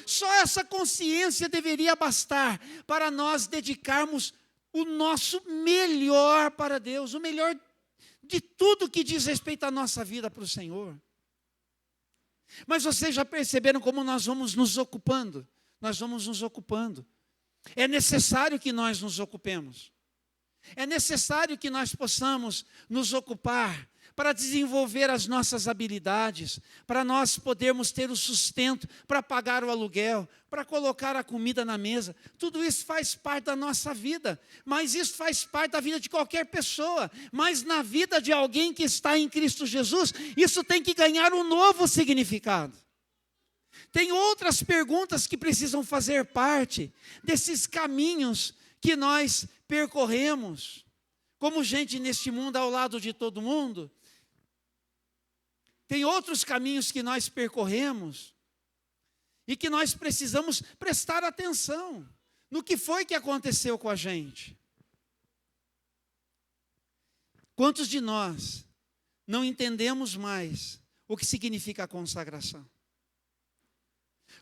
Só essa consciência deveria bastar para nós dedicarmos o nosso melhor para Deus, o melhor de tudo que diz respeito à nossa vida para o Senhor. Mas vocês já perceberam como nós vamos nos ocupando? Nós vamos nos ocupando. É necessário que nós nos ocupemos. É necessário que nós possamos nos ocupar para desenvolver as nossas habilidades, para nós podermos ter o sustento, para pagar o aluguel, para colocar a comida na mesa. Tudo isso faz parte da nossa vida, mas isso faz parte da vida de qualquer pessoa. Mas na vida de alguém que está em Cristo Jesus, isso tem que ganhar um novo significado. Tem outras perguntas que precisam fazer parte desses caminhos que nós percorremos. Como gente neste mundo ao lado de todo mundo, tem outros caminhos que nós percorremos e que nós precisamos prestar atenção no que foi que aconteceu com a gente. Quantos de nós não entendemos mais o que significa a consagração?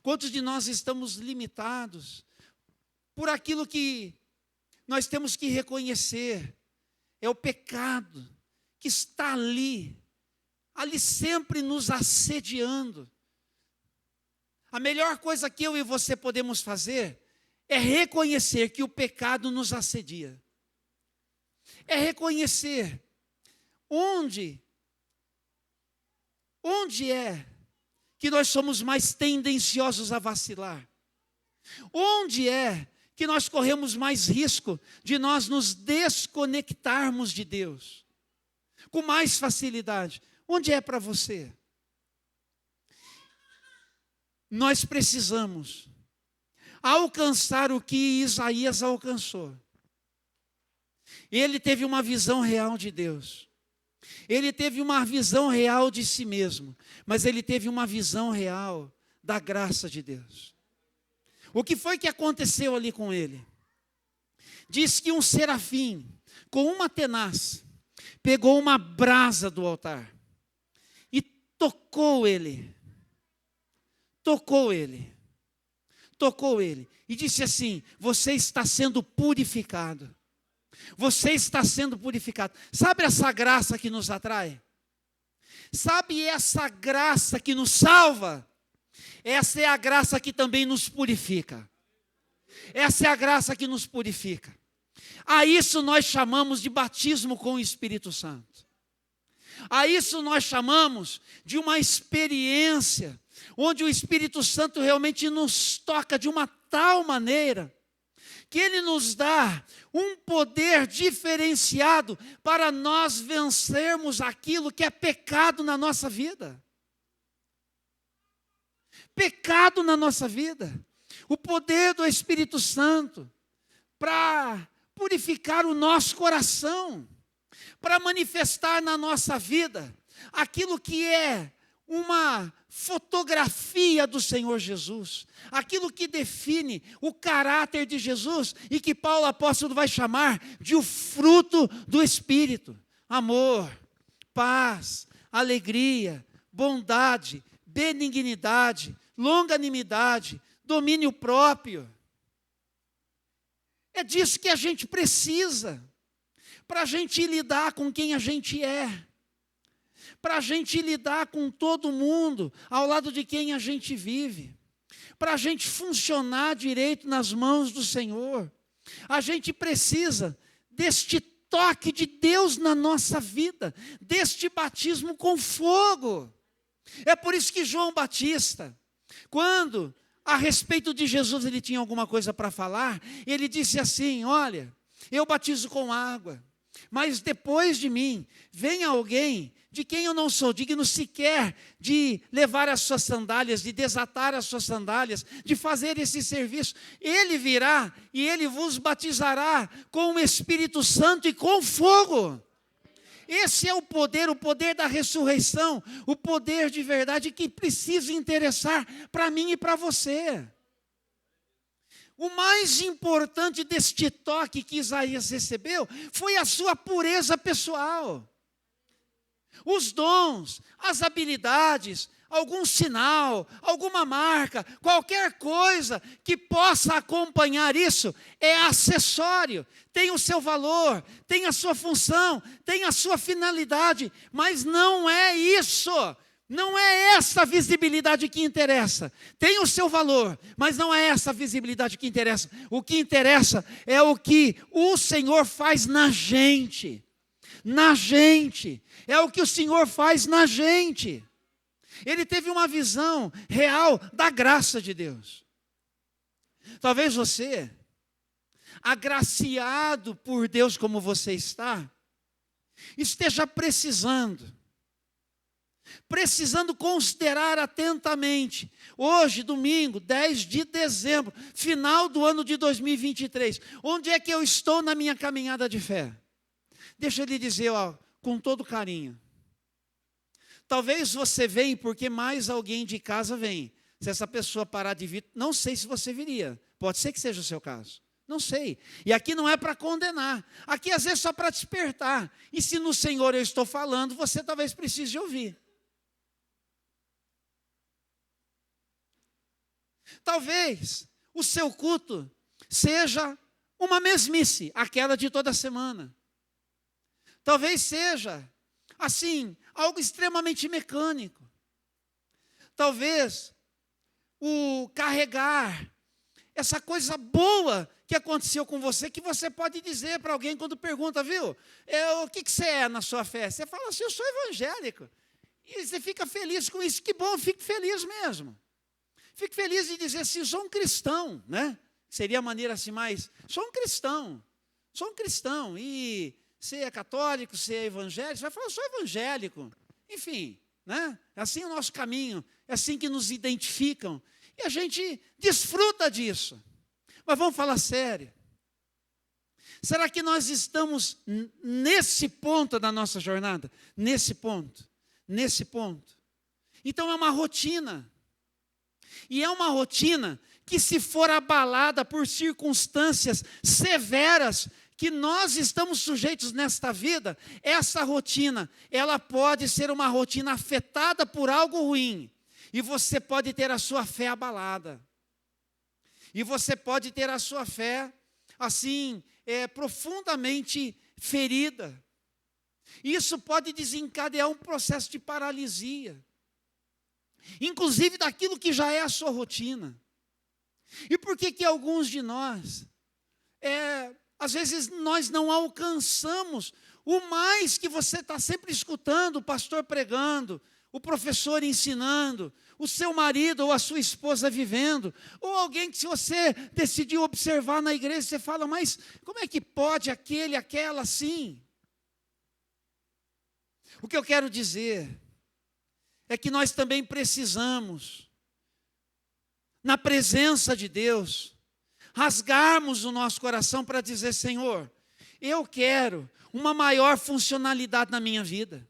Quantos de nós estamos limitados por aquilo que nós temos que reconhecer? É o pecado que está ali sempre nos assediando. A melhor coisa que eu e você podemos fazer é reconhecer que o pecado nos assedia. É reconhecer onde é que nós somos mais tendenciosos a vacilar. Onde é que nós corremos mais risco de nós nos desconectarmos de Deus com mais facilidade? Onde é para você? Nós precisamos alcançar o que Isaías alcançou. Ele teve uma visão real de Deus. Ele teve uma visão real de si mesmo, mas ele teve uma visão real da graça de Deus. O que foi que aconteceu ali com ele? Diz que um serafim, com uma tenaz, pegou uma brasa do altar e tocou ele, e disse assim: você está sendo purificado. Você está sendo purificado. Sabe essa graça que nos atrai? Sabe essa graça que nos salva? Essa é a graça que também nos purifica. Essa é a graça que nos purifica. A isso nós chamamos de batismo com o Espírito Santo. A isso nós chamamos de uma experiência onde o Espírito Santo realmente nos toca de uma tal maneira que ele nos dá um poder diferenciado para nós vencermos aquilo que é pecado na nossa vida. Pecado na nossa vida. O poder do Espírito Santo para purificar o nosso coração, para manifestar na nossa vida aquilo que é uma fotografia do Senhor Jesus, aquilo que define o caráter de Jesus e que Paulo apóstolo vai chamar de o fruto do Espírito: amor, paz, alegria, bondade, benignidade, longanimidade, domínio próprio. É disso que a gente precisa para a gente lidar com quem a gente é, para a gente lidar com todo mundo ao lado de quem a gente vive, para a gente funcionar direito nas mãos do Senhor. A gente precisa deste toque de Deus na nossa vida, deste batismo com fogo. É por isso que João Batista, quando a respeito de Jesus ele tinha alguma coisa para falar, ele disse assim: olha, eu batizo com água, Mas depois de mim, vem alguém de quem eu não sou digno sequer de levar as suas sandálias, de desatar as suas sandálias, de fazer esse serviço. Ele virá e ele vos batizará com o Espírito Santo e com fogo. Esse é o poder da ressurreição, o poder de verdade que precisa interessar para mim e para você. O mais importante deste toque que Isaías recebeu foi a sua pureza pessoal. Os dons, as habilidades, algum sinal, alguma marca, qualquer coisa que possa acompanhar isso é acessório, tem o seu valor, tem a sua função, tem a sua finalidade, mas não é isso. Não é essa visibilidade que interessa. Tem o seu valor, mas não é essa visibilidade que interessa. O que interessa é o que o Senhor faz na gente. Na gente. É o que o Senhor faz na gente. Ele teve uma visão real da graça de Deus. Talvez você, agraciado por Deus como você está, esteja precisando considerar atentamente, hoje, domingo, 10 de dezembro, final do ano de 2023, onde é que eu estou na minha caminhada de fé? Deixa eu lhe dizer, com todo carinho, talvez você venha porque mais alguém de casa vem. Se essa pessoa parar de vir, não sei se você viria, pode ser que seja o seu caso. Não sei, e aqui não é para condenar, aqui às vezes só para despertar, e se no Senhor eu estou falando, você talvez precise ouvir. Talvez o seu culto seja uma mesmice, aquela de toda semana. Talvez seja, assim, algo extremamente mecânico. Talvez o carregar essa coisa boa que aconteceu com você, que você pode dizer para alguém quando pergunta, viu? O que você é na sua fé? Você fala assim, eu sou evangélico. E você fica feliz com isso. Que bom, eu fico feliz mesmo. Fico feliz de dizer assim, sou um cristão, né? Seria a maneira assim mais, sou um cristão. E você é católico, você é evangélico, você vai falar, sou evangélico. Enfim, né? É assim o nosso caminho, é assim que nos identificam. E a gente desfruta disso. Mas vamos falar sério. Será que nós estamos nesse ponto da nossa jornada? Nesse ponto. Então é uma rotina. E é uma rotina que, se for abalada por circunstâncias severas que nós estamos sujeitos nesta vida, essa rotina, ela pode ser uma rotina afetada por algo ruim. E você pode ter a sua fé abalada. E você pode ter a sua fé, assim, profundamente ferida. Isso pode desencadear um processo de paralisia. Inclusive daquilo que já é a sua rotina. E por que alguns de nós, às vezes nós não alcançamos o mais que você está sempre escutando, o pastor pregando, o professor ensinando, o seu marido ou a sua esposa vivendo, ou alguém que se você decidiu observar na igreja, você fala, mas como é que pode aquela assim? O que eu quero dizer é que nós também precisamos, na presença de Deus, rasgarmos o nosso coração para dizer, Senhor, eu quero uma maior funcionalidade na minha vida.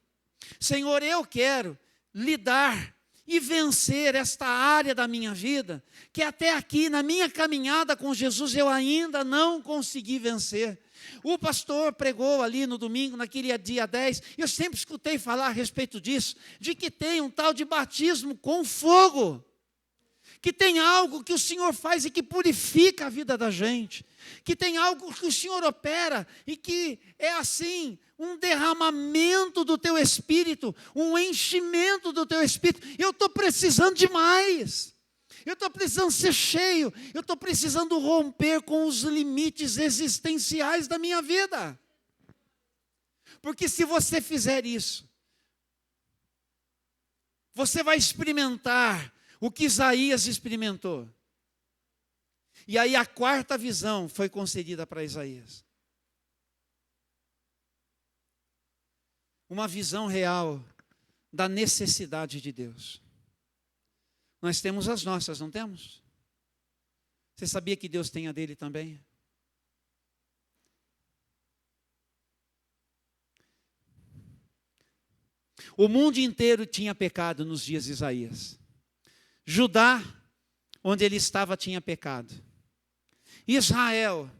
Senhor, eu quero lidar e vencer esta área da minha vida, que até aqui, na minha caminhada com Jesus, eu ainda não consegui vencer. O pastor pregou ali no domingo, naquele dia 10, eu sempre escutei falar a respeito disso, de que tem um tal de batismo com fogo, que tem algo que o Senhor faz e que purifica a vida da gente, que tem algo que o Senhor opera e que é assim, um derramamento do teu Espírito, um enchimento do teu Espírito. Eu estou precisando de mais. Eu estou precisando ser cheio, eu estou precisando romper com os limites existenciais da minha vida. Porque se você fizer isso, você vai experimentar o que Isaías experimentou. E aí a quarta visão foi concedida para Isaías. uma visão real da necessidade de Deus. Nós temos as nossas, não temos? Você sabia que Deus tem a dele também? O mundo inteiro tinha pecado nos dias de Isaías. Judá, onde ele estava, tinha pecado. Israel,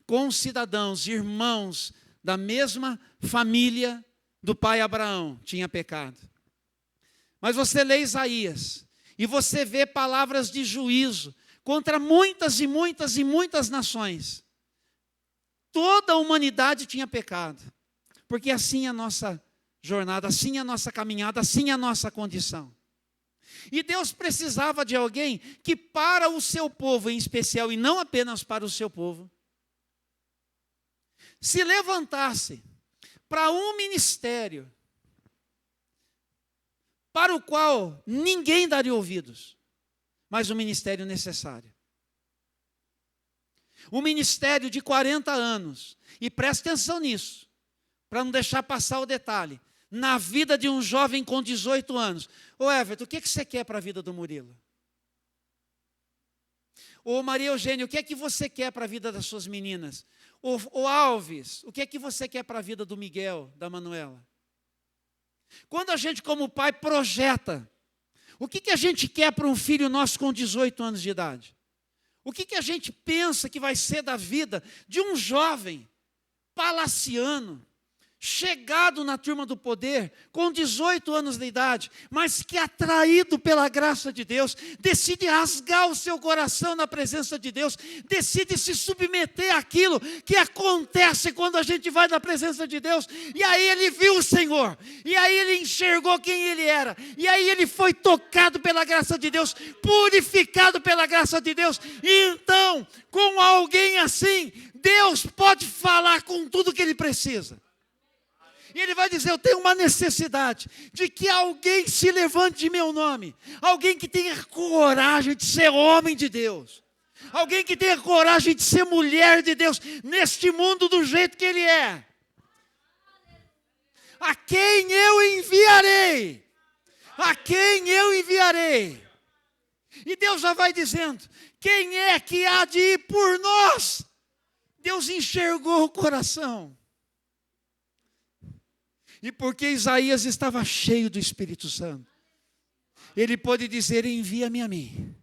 com cidadãos, irmãos da mesma família do pai Abraão, tinha pecado. Mas você lê Isaías e você vê palavras de juízo contra muitas e muitas e muitas nações. Toda a humanidade tinha pecado, porque assim é a nossa jornada, assim é a nossa caminhada, assim é a nossa condição. E Deus precisava de alguém que para o seu povo em especial, e não apenas para o seu povo, se levantasse para um ministério para o qual ninguém daria ouvidos, mas o ministério necessário. Um ministério de 40 anos, e presta atenção nisso, para não deixar passar o detalhe, na vida de um jovem com 18 anos. Ô Everton, o que você quer para a vida do Murilo? Ô Maria Eugênia, o que é que você quer para a vida das suas meninas? Ô Alves, o que é que você quer para a vida do Miguel, da Manuela? Quando a gente como pai projeta, o que a gente quer para um filho nosso com 18 anos de idade? O que a gente pensa que vai ser da vida de um jovem palaciano, chegado na turma do poder, com 18 anos de idade, mas que atraído pela graça de Deus, decide rasgar o seu coração na presença de Deus, decide se submeter àquilo que acontece quando a gente vai na presença de Deus, e aí ele viu o Senhor, e aí ele enxergou quem ele era, e aí ele foi tocado pela graça de Deus, purificado pela graça de Deus, e então, com alguém assim, Deus pode falar com tudo que ele precisa. E ele vai dizer, eu tenho uma necessidade de que alguém se levante em meu nome. Alguém que tenha coragem de ser homem de Deus. Alguém que tenha coragem de ser mulher de Deus. Neste mundo do jeito que ele é. A quem eu enviarei? A quem eu enviarei? E Deus já vai dizendo, quem é que há de ir por nós? Deus enxergou o coração. E porque Isaías estava cheio do Espírito Santo, ele pôde dizer, envia-me a mim.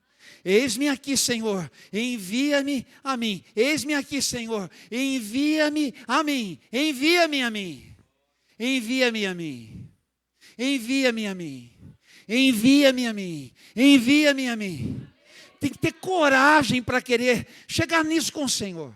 Eis-me aqui, Senhor, envia-me a mim. Eis-me aqui, Senhor, envia-me a mim. Envia-me a mim. Envia-me a mim. Envia-me a mim. Envia-me a mim. Envia-me a mim. Tem que ter coragem para querer chegar nisso com o Senhor.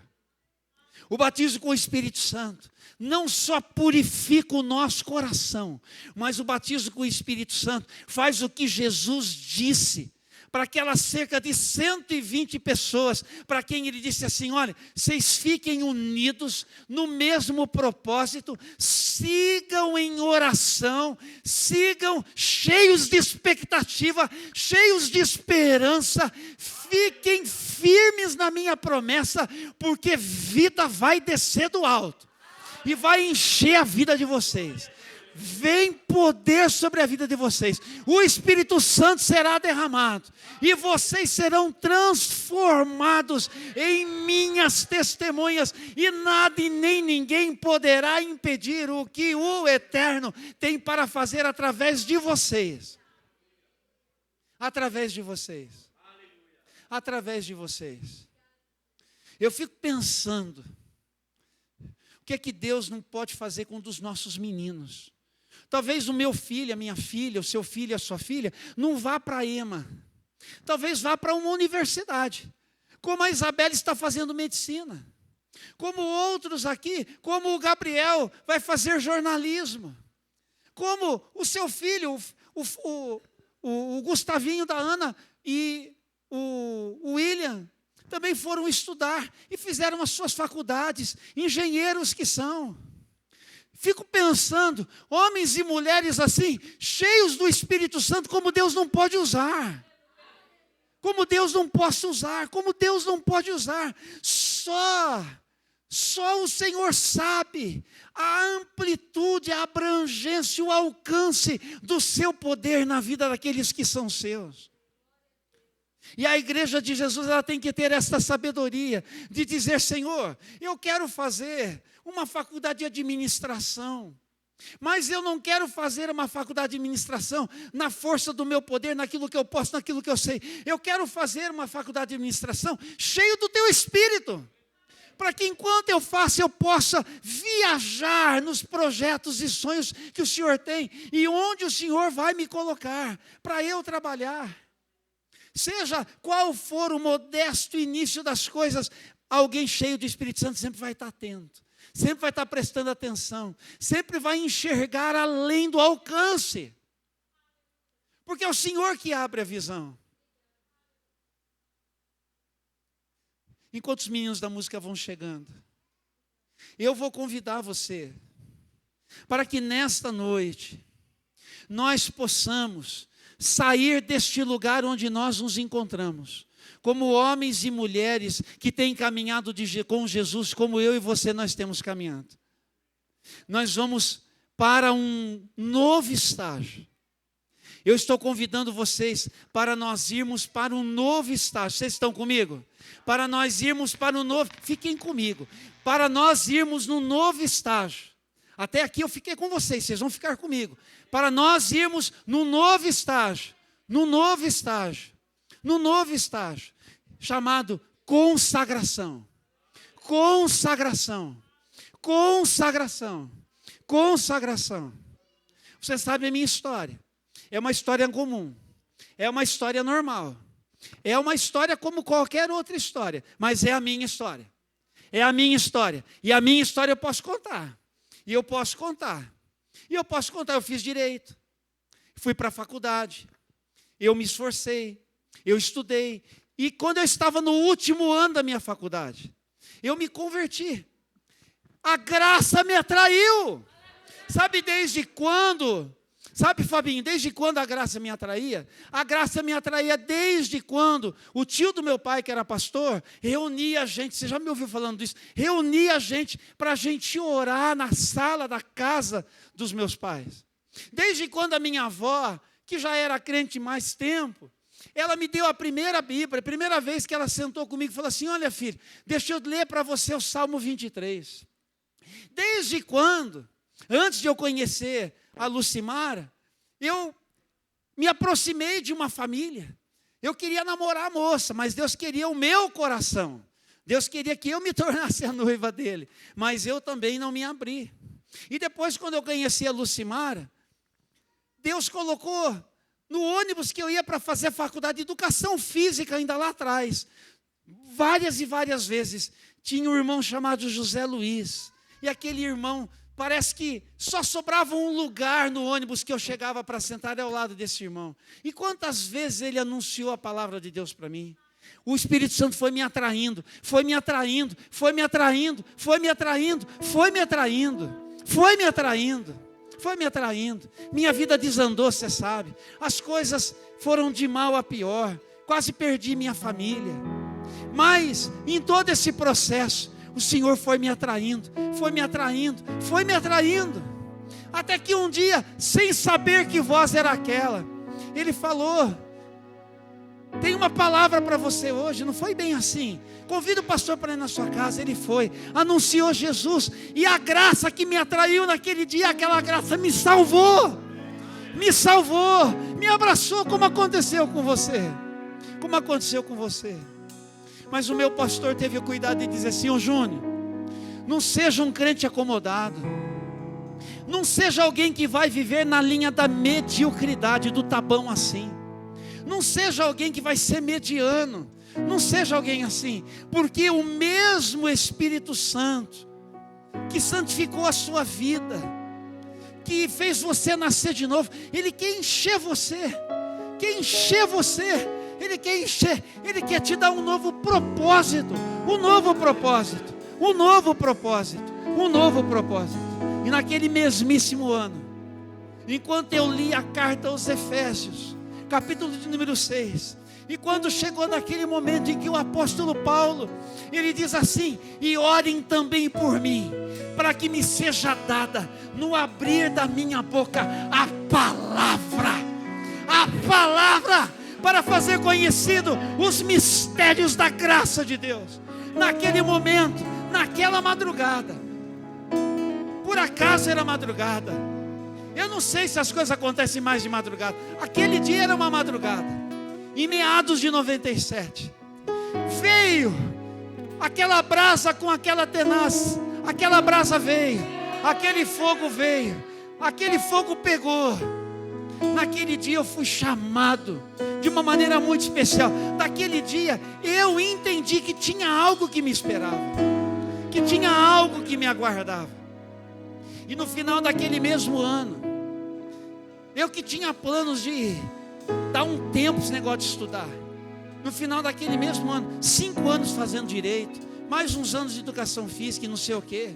O batismo com o Espírito Santo não só purifica o nosso coração, mas o batismo com o Espírito Santo faz o que Jesus disse para aquelas cerca de 120 pessoas, para quem ele disse assim, olha, vocês fiquem unidos no mesmo propósito, sigam em oração, sigam cheios de expectativa, cheios de esperança, fiquem firmes na minha promessa, porque vida vai descer do alto e vai encher a vida de vocês. Vem poder sobre a vida de vocês. O Espírito Santo será derramado e vocês serão transformados em minhas testemunhas, e nada e nem ninguém poderá impedir o que o Eterno tem para fazer através de vocês. Através de vocês. Através de vocês. Eu fico pensando, o que é que Deus não pode fazer com um dos nossos meninos? Talvez o meu filho, a minha filha, o seu filho, a sua filha, não vá para a EMA. Talvez vá para uma universidade, como a Isabela está fazendo medicina. Como outros aqui, como o Gabriel vai fazer jornalismo. Como o seu filho, o Gustavinho da Ana e o William, também foram estudar e fizeram as suas faculdades, engenheiros que são. Fico pensando, homens e mulheres assim, cheios do Espírito Santo, como Deus não pode usar. Como Deus não pode usar, como Deus não pode usar. Só o Senhor sabe a amplitude mude a abrangência, o alcance do seu poder na vida daqueles que são seus. E a igreja de Jesus, ela tem que ter essa sabedoria de dizer: Senhor, eu quero fazer uma faculdade de administração, mas eu não quero fazer uma faculdade de administração na força do meu poder, naquilo que eu posso, naquilo que eu sei. Eu quero fazer uma faculdade de administração cheio do teu Espírito, para que enquanto eu faço, eu possa viajar nos projetos e sonhos que o Senhor tem, e onde o Senhor vai me colocar, para eu trabalhar. Seja qual for o modesto início das coisas, alguém cheio do Espírito Santo sempre vai estar atento, sempre vai estar prestando atenção, sempre vai enxergar além do alcance, porque é o Senhor que abre a visão. Enquanto os meninos da música vão chegando, eu vou convidar você, para que nesta noite, nós possamos sair deste lugar onde nós nos encontramos, como homens e mulheres que têm caminhado com Jesus, como eu e você nós temos caminhado. Nós vamos para um novo estágio. Eu estou convidando vocês para nós irmos para um novo estágio. Vocês estão comigo? Para nós irmos para um novo... Fiquem comigo. Para nós irmos num novo estágio. Até aqui eu fiquei com vocês, vocês vão ficar comigo. Para nós irmos num novo estágio, chamado consagração. Consagração. Você sabe a minha história. É uma história comum. É uma história normal. É uma história como qualquer outra história. Mas é a minha história. É a minha história. E a minha história eu posso contar. Eu fiz direito, fui para a faculdade, eu me esforcei, eu estudei, e quando eu estava no último ano da minha faculdade, eu me converti. A graça me atraiu. Sabe desde quando? Sabe, Fabinho, desde quando a graça me atraía? A graça me atraía desde quando o tio do meu pai, que era pastor, reunia a gente, você já me ouviu falando disso? Reunia a gente para a gente orar na sala da casa dos meus pais. Desde quando a minha avó, que já era crente mais tempo, ela me deu a primeira Bíblia, a primeira vez que ela sentou comigo e falou assim: olha, filho, deixa eu ler para você o Salmo 23. Desde quando, antes de eu conhecer a Lucimara, eu me aproximei de uma família. Eu queria namorar a moça, mas Deus queria o meu coração. Deus queria que eu me tornasse a noiva dele, mas eu também não me abri. E depois, quando eu conheci a Lucimara, Deus colocou no ônibus que eu ia para fazer a faculdade de educação física, ainda lá atrás, várias e várias vezes, tinha um irmão chamado José Luiz, e aquele irmão, parece que só sobrava um lugar no ônibus que eu chegava para sentar ao lado desse irmão. E quantas vezes ele anunciou a palavra de Deus para mim? O Espírito Santo foi me atraindo. Minha vida desandou, você sabe. As coisas foram de mal a pior. Quase perdi minha família. Mas, em todo esse processo, o Senhor foi me atraindo. Até que um dia, sem saber que voz era aquela, Ele falou: tem uma palavra para você hoje. Não foi bem assim. Convida o pastor para ir na sua casa. Ele foi, anunciou Jesus. E a graça que me atraiu naquele dia, aquela graça me salvou. Me abraçou, como aconteceu com você. Mas o meu pastor teve o cuidado de dizer assim: ô Júnior, não seja um crente acomodado, não seja alguém que vai viver na linha da mediocridade, do tá bom assim, não seja alguém que vai ser mediano, não seja alguém assim, porque o mesmo Espírito Santo, que santificou a sua vida, que fez você nascer de novo, Ele quer encher você, Ele quer te dar um novo propósito. E naquele mesmíssimo ano, enquanto eu li a carta aos Efésios, capítulo de número 6, E quando chegou naquele momento em que o apóstolo Paulo, ele diz assim: e orem também por mim, para que me seja dada, no abrir da minha boca, a palavra, para fazer conhecido os mistérios da graça de Deus. Naquele momento, naquela madrugada, por acaso era madrugada, eu não sei se as coisas acontecem mais de madrugada, aquele dia era uma madrugada, em meados de 97, veio aquela brasa com aquela tenaz, aquela brasa veio, aquele fogo pegou. Naquele dia eu fui chamado de uma maneira muito especial. Naquele dia eu entendi que tinha algo que me esperava, que tinha algo que me aguardava. E no final daquele mesmo ano, eu que tinha planos de dar um tempo esse negócio de estudar, no final daquele mesmo ano, 5 anos fazendo direito, mais uns anos de educação física e não sei o que,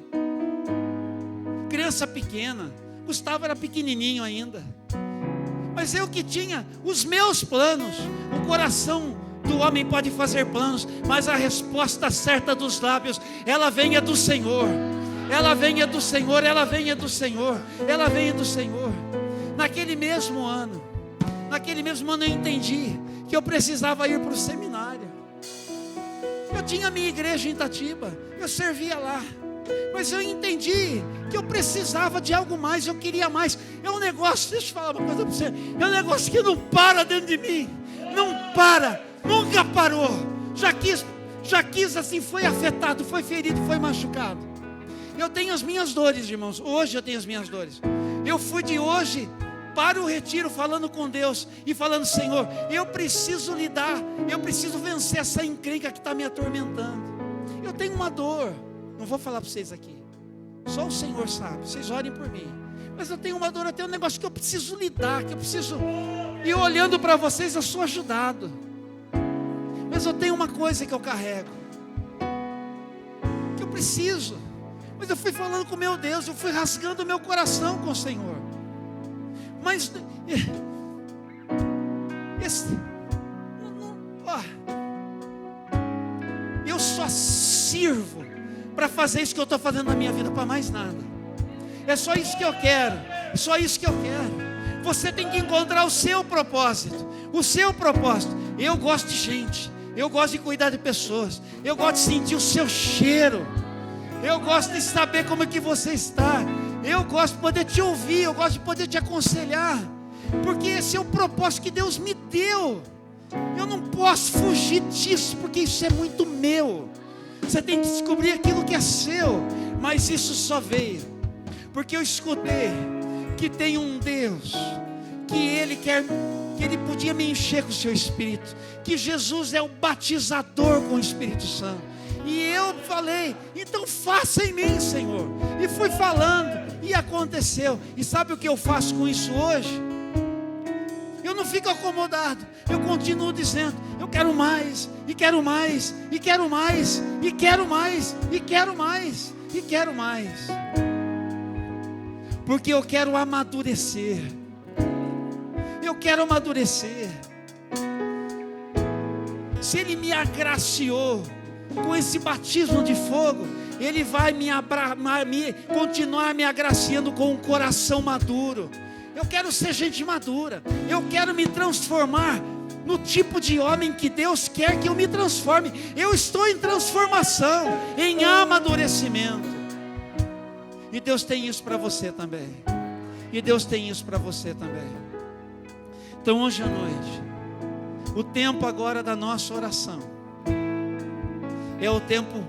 criança pequena, Gustavo era pequenininho ainda, mas eu que tinha os meus planos. O coração do homem pode fazer planos, mas a resposta certa dos lábios, ela venha do Senhor, ela venha do Senhor, ela venha do Senhor, ela venha do Senhor. Naquele mesmo ano eu entendi que eu precisava ir para o seminário. Eu tinha a minha igreja em Itatiba, eu servia lá, mas eu entendi que eu precisava de algo mais, eu queria mais. É um negócio, deixa eu falar uma coisa para você, é um negócio que não para dentro de mim, não para, nunca parou. Já quis assim, foi afetado, foi ferido, foi machucado. Eu tenho as minhas dores, irmãos, hoje eu tenho as minhas dores. Eu fui de hoje para o retiro falando com Deus e falando: Senhor, eu preciso lidar, eu preciso vencer essa encrenca que está me atormentando. Eu tenho uma dor, não vou falar para vocês aqui, só o Senhor sabe, vocês orem por mim. Mas eu tenho uma dor, eu tenho um negócio que eu preciso lidar, que eu preciso. E olhando para vocês eu sou ajudado. Mas eu tenho uma coisa que eu carrego, que eu preciso. Mas eu fui falando com meu Deus, eu fui rasgando o meu coração com o Senhor. Mas eu só sirvo para fazer isso que eu estou fazendo na minha vida, para mais nada. É só isso que eu quero, é só isso que eu quero. Você tem que encontrar o seu propósito, o seu propósito. Eu gosto de gente, eu gosto de cuidar de pessoas, eu gosto de sentir o seu cheiro, eu gosto de saber como é que você está, eu gosto de poder te ouvir, eu gosto de poder te aconselhar, porque esse é o propósito que Deus me deu. Eu não posso fugir disso, porque isso é muito meu. Você tem que descobrir aquilo que é seu. Mas isso só veio porque eu escutei que tem um Deus, que Ele podia me encher com o seu Espírito, que Jesus é o batizador com o Espírito Santo. E eu falei: então faça em mim, Senhor. E fui falando, e aconteceu. E sabe o que eu faço com isso hoje? Eu não fico acomodado, eu continuo dizendo: eu quero mais, e quero mais, e quero mais, e quero mais, e quero mais, e quero mais. Porque eu quero amadurecer. Eu quero amadurecer. Se Ele me agraciou com esse batismo de fogo, Ele vai continuar me agraciando com um coração maduro. Eu quero ser gente madura. Eu quero me transformar no tipo de homem que Deus quer que eu me transforme. Eu estou em transformação, em amadurecimento. E Deus tem isso para você também. E Deus tem isso para você também. Então hoje à noite, o tempo agora da nossa oração é o tempo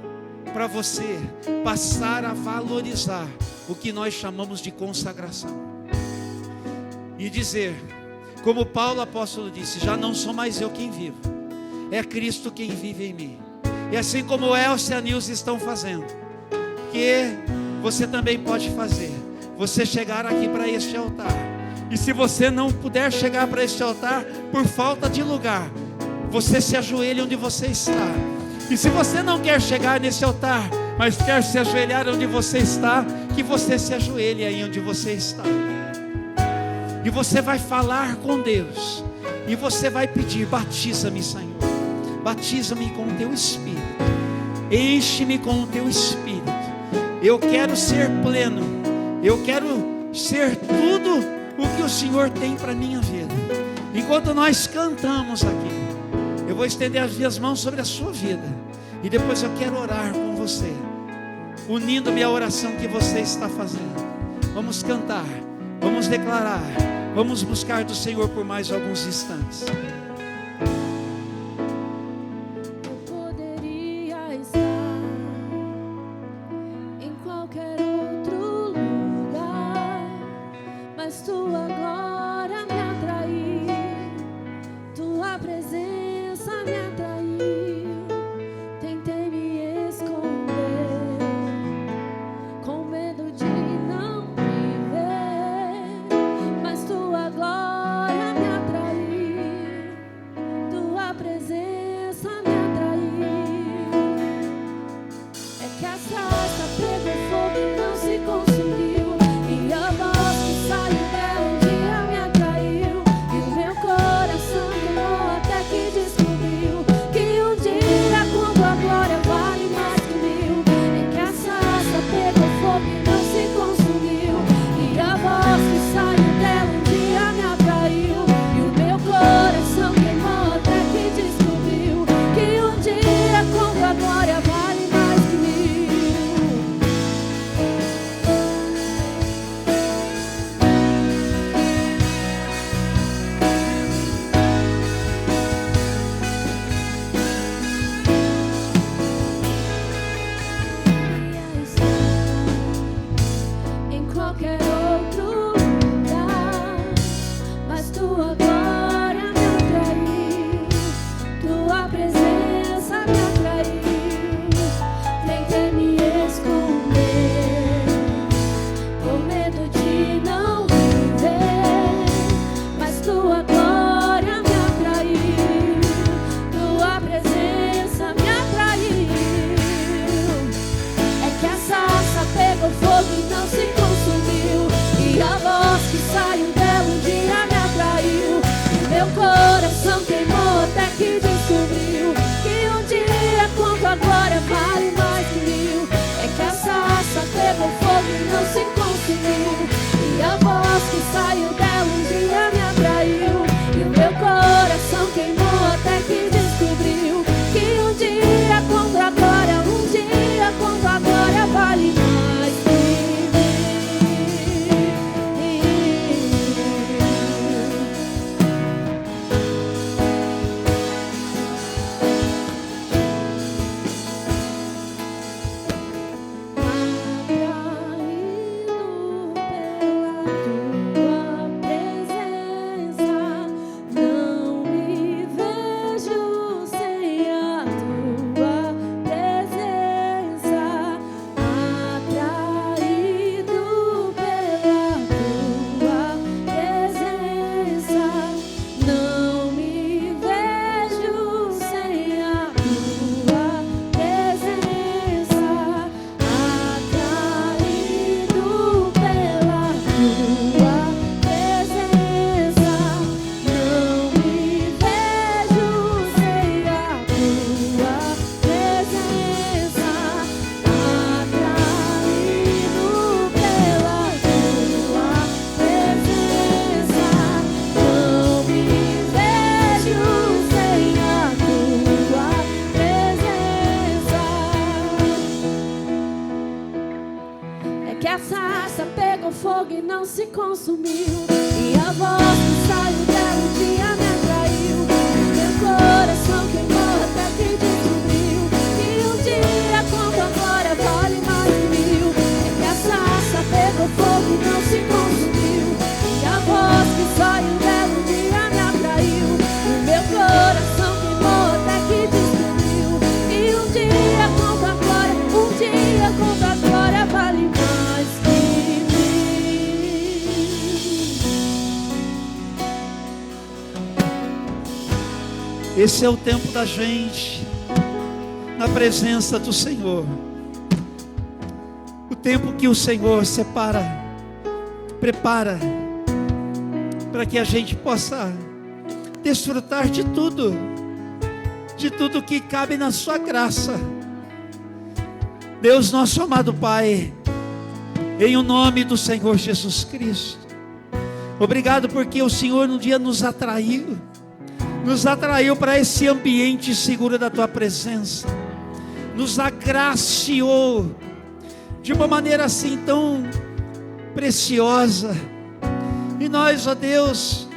para você passar a valorizar o que nós chamamos de consagração. E dizer, como Paulo apóstolo disse: já não sou mais eu quem vivo, é Cristo quem vive em mim. E assim como o Elcio e a Nilce estão fazendo, que você também pode fazer. Você chegar aqui para este altar, e se você não puder chegar para este altar por falta de lugar, você se ajoelha onde você está. E se você não quer chegar nesse altar, mas quer se ajoelhar onde você está, que você se ajoelhe aí onde você está. E você vai falar com Deus, E você vai pedir: batiza-me, Senhor, batiza-me com o teu Espírito, enche-me com o teu Espírito. Eu quero ser pleno, eu quero ser tudo o que o Senhor tem para a minha vida. Enquanto nós cantamos aqui, eu vou estender as minhas mãos sobre a sua vida, e depois eu quero orar com você, unindo-me à oração que você está fazendo. Vamos cantar, vamos declarar, vamos buscar do Senhor por mais alguns instantes. Eu poderia estar em qualquer outro lugar, mas tu agora me atraiu, tua presença me atraiu. Tentei me esconder, com medo de não me ver, mas tua glória me atraiu, tua presença me atraiu. É que a sarça pegou fogo e não se consumiu, e a voz que saiu dela um dia me atraiu, e o meu coração queimou até que descobriu que um dia, quando a glória vale mais que mil. É que a sarça pegou fogo e não se consumiu, e a voz que saiu dela um dia me atraiu, e o meu coração queimou até que descobriu que um dia, quando a glória vale mais que mil. Em qualquer outro lugar, mas tua glória me atraiu, tua presença me atraiu. Tentei me esconder, com medo de não me ver, mas tua glória me atraiu, tua presença me atraiu. É que a sarça pegou fogo e não se consumiu, e a voz que saiu dela um dia me atraiu, e meu coração queimou até que descobriu que um dia, quando a glória vale mais que mil. É que a sarça pegou fogo e não se consumiu, e a voz que saiu dela um dia me atraiu, e o meu coração queimou até que descobriu que um dia, quando a glória, um dia, quando a glória vale mais que mil. Fogo e não se consumiu, e a voz que saiu dela um dia me atraiu, e meu coração queimou até que descobriu que um dia, quando a glória vale mais que mil. É que a sarça pegou fogo e não se consumiu, e a voz que saiu dela um dia me atraiu, e meu coração queimou até que descobriu que um dia, quando a glória, um dia, quando a glória vale mais que mil. Esse é o tempo da gente na presença do Senhor, o tempo que o Senhor prepara para que a gente possa desfrutar de tudo que cabe na sua graça. Deus, nosso amado Pai, em o nome do Senhor Jesus Cristo, obrigado porque o Senhor um dia nos atraiu para esse ambiente seguro da Tua presença, nos agraciou de uma maneira assim tão preciosa, e nós, ó Deus,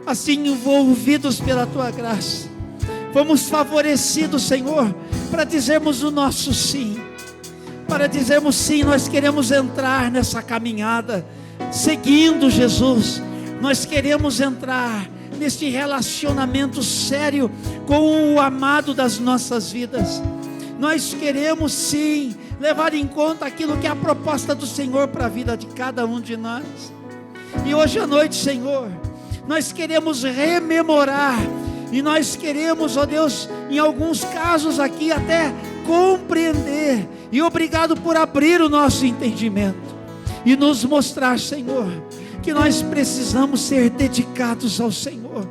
assim envolvidos pela Tua graça, fomos favorecidos, Senhor, para dizermos o nosso sim, para dizermos sim, nós queremos entrar nessa caminhada, seguindo Jesus, nós queremos entrar neste relacionamento sério com o amado das nossas vidas, nós queremos sim, levar em conta aquilo que é a proposta do Senhor para a vida de cada um de nós, e hoje à noite, Senhor, nós queremos rememorar, e nós queremos, ó Deus, em alguns casos aqui até compreender, e obrigado por abrir o nosso entendimento, e nos mostrar, Senhor, que nós precisamos ser dedicados ao Senhor,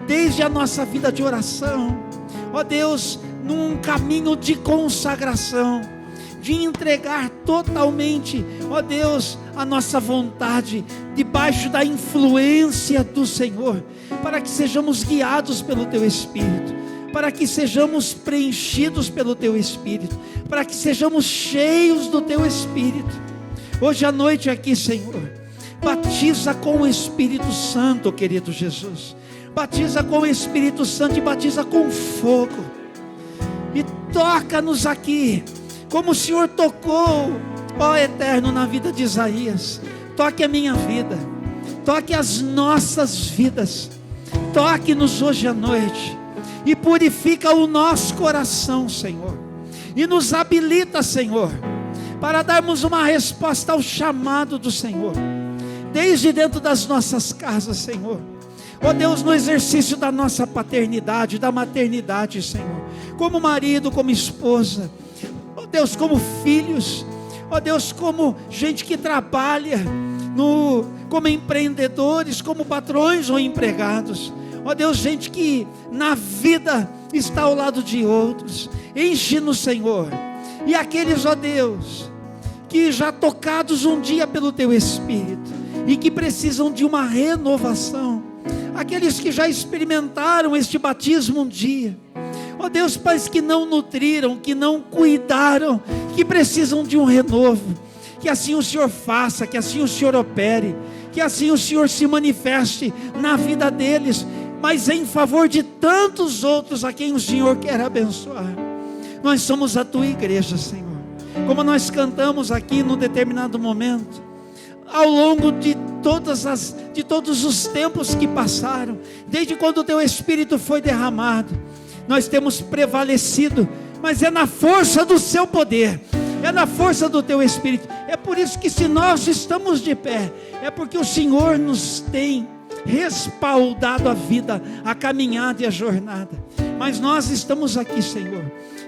desde a nossa vida de oração, ó Deus, num caminho de consagração, de entregar totalmente, ó Deus, a nossa vontade, debaixo da influência do Senhor, para que sejamos guiados pelo Teu Espírito, para que sejamos preenchidos pelo Teu Espírito, para que sejamos cheios do Teu Espírito. Hoje à noite aqui, Senhor, batiza com o Espírito Santo, querido Jesus, batiza com o Espírito Santo e batiza com fogo, e toca-nos aqui, como o Senhor tocou, ó Eterno, na vida de Isaías. Toque a minha vida, toque as nossas vidas, toque-nos hoje à noite, e purifica o nosso coração, Senhor, e nos habilita, Senhor, para darmos uma resposta ao chamado do Senhor, desde dentro das nossas casas, Senhor, ó Deus, no exercício da nossa paternidade, da maternidade, Senhor, como marido, como esposa, ó Deus, como filhos, ó Deus, como gente que trabalha, como empreendedores, como patrões ou empregados, ó Deus, gente que na vida está ao lado de outros, enche-nos, Senhor, e aqueles, ó Deus, que já tocados um dia pelo Teu Espírito, e que precisam de uma renovação, aqueles que já experimentaram este batismo um dia, ó Deus, pais que não nutriram, que não cuidaram, que precisam de um renovo, que assim o Senhor faça, que assim o Senhor opere, que assim o Senhor se manifeste na vida deles, mas em favor de tantos outros a quem o Senhor quer abençoar. Nós somos a Tua igreja, Senhor, como nós cantamos aqui num determinado momento, ao longo de todos os tempos que passaram, desde quando o Teu Espírito foi derramado, nós temos prevalecido, mas é na força do Seu poder, é na força do Teu Espírito. É por isso que se nós estamos de pé, é porque o Senhor nos tem respaldado a vida, a caminhada e a jornada. Mas nós estamos aqui, Senhor,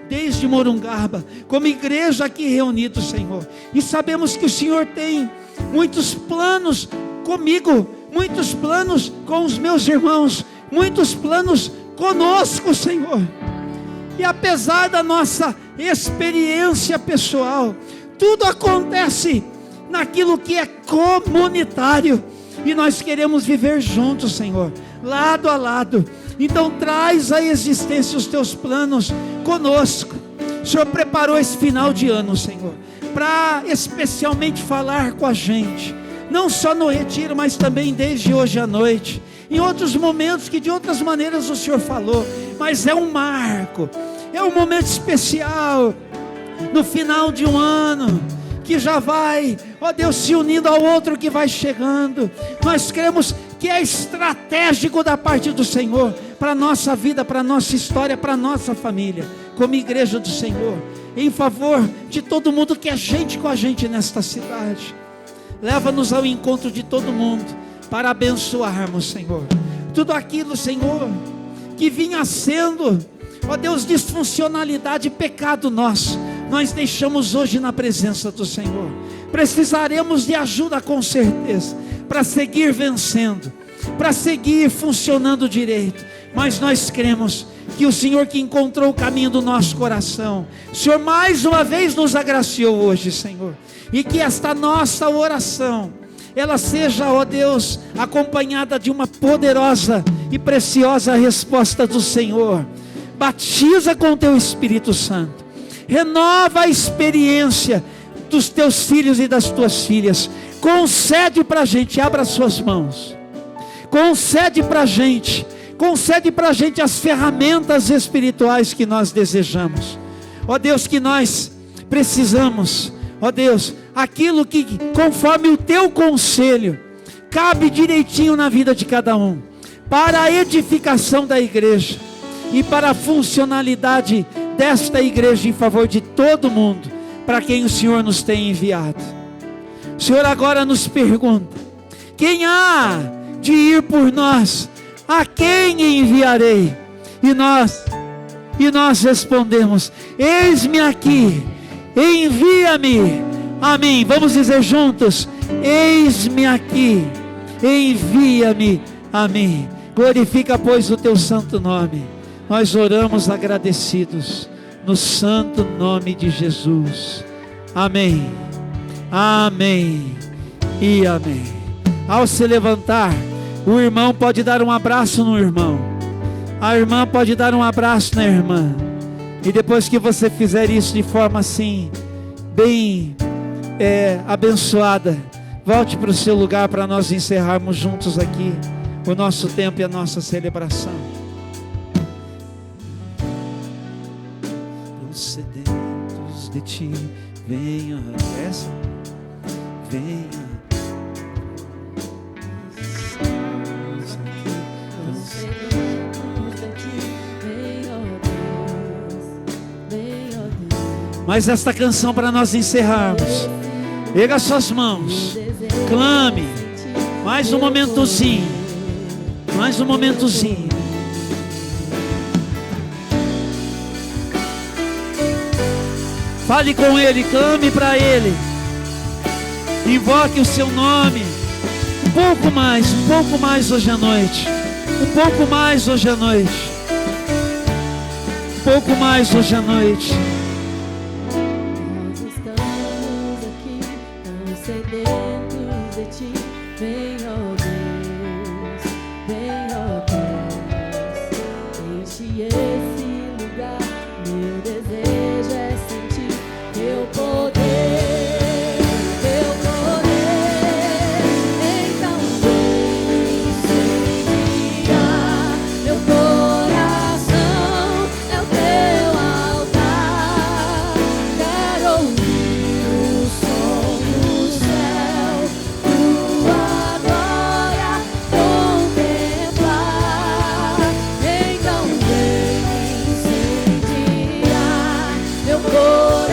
desde Morungaba, como igreja aqui reunidos, Senhor, e sabemos que o Senhor tem muitos planos comigo, muitos planos com os meus irmãos, muitos planos conosco, Senhor. E apesar da nossa experiência pessoal, tudo acontece naquilo que é comunitário, e nós queremos viver juntos, Senhor, lado a lado. Então traz à existência os Teus planos conosco. O Senhor preparou esse final de ano, Senhor, para especialmente falar com a gente, não só no retiro, mas também desde hoje à noite, em outros momentos que de outras maneiras o Senhor falou, mas é um marco, é um momento especial, no final de um ano, que já vai, ó Deus, se unindo ao outro que vai chegando. Nós cremos que é estratégico da parte do Senhor, para a nossa vida, para a nossa história, para a nossa família, como igreja do Senhor, em favor de todo mundo que é gente com a gente nesta cidade. Leva-nos ao encontro de todo mundo, para abençoarmos, Senhor, tudo aquilo, Senhor, que vinha sendo, ó Deus, disfuncionalidade e pecado nosso, nós deixamos hoje na presença do Senhor. Precisaremos de ajuda com certeza, para seguir vencendo, para seguir funcionando direito. Mas nós cremos que o Senhor que encontrou o caminho do nosso coração, o Senhor mais uma vez nos agraciou hoje, Senhor. E que esta nossa oração, ela seja, ó Deus, acompanhada de uma poderosa e preciosa resposta do Senhor. Batiza com o teu Espírito Santo, renova a experiência dos teus filhos e das tuas filhas. Concede para a gente, abra suas mãos, concede para a gente as ferramentas espirituais que nós desejamos, ó Deus, que nós precisamos, ó Deus, aquilo que conforme o teu conselho, cabe direitinho na vida de cada um, para a edificação da igreja, e para a funcionalidade desta igreja em favor de todo mundo, para quem o Senhor nos tem enviado. O Senhor agora nos pergunta: quem há de ir por nós? A quem enviarei? E nós respondemos: eis-me aqui, envia-me a mim. Vamos dizer juntos: eis-me aqui, envia-me a mim. Glorifica, pois, o teu santo nome. Nós oramos agradecidos, no santo nome de Jesus. Amém, amém e amém. Ao se levantar, o irmão pode dar um abraço no irmão, a irmã pode dar um abraço na irmã. E depois que você fizer isso de forma assim, bem abençoada, volte para o seu lugar para nós encerrarmos juntos aqui o nosso tempo e a nossa celebração. Sedentos de ti, venha, venha. Estamos aqui, sedentos de ti, venha, Deus. Mas esta canção para nós encerrarmos, erga suas mãos, clame, mais um momentozinho, mais um momentozinho. Fale com Ele, clame para Ele, invoque o seu nome, um pouco mais hoje à noite, um pouco mais hoje à noite, um pouco mais hoje à noite. Nós estamos aqui, tão sedentos de ti, vem, ó Deus, enche esse lugar, meu desejo é sentir teu poder, então vem incendiar meu coração, é o teu altar, quero ouvir o som do céu, tua glória contemplar, então vem incendiar meu coração.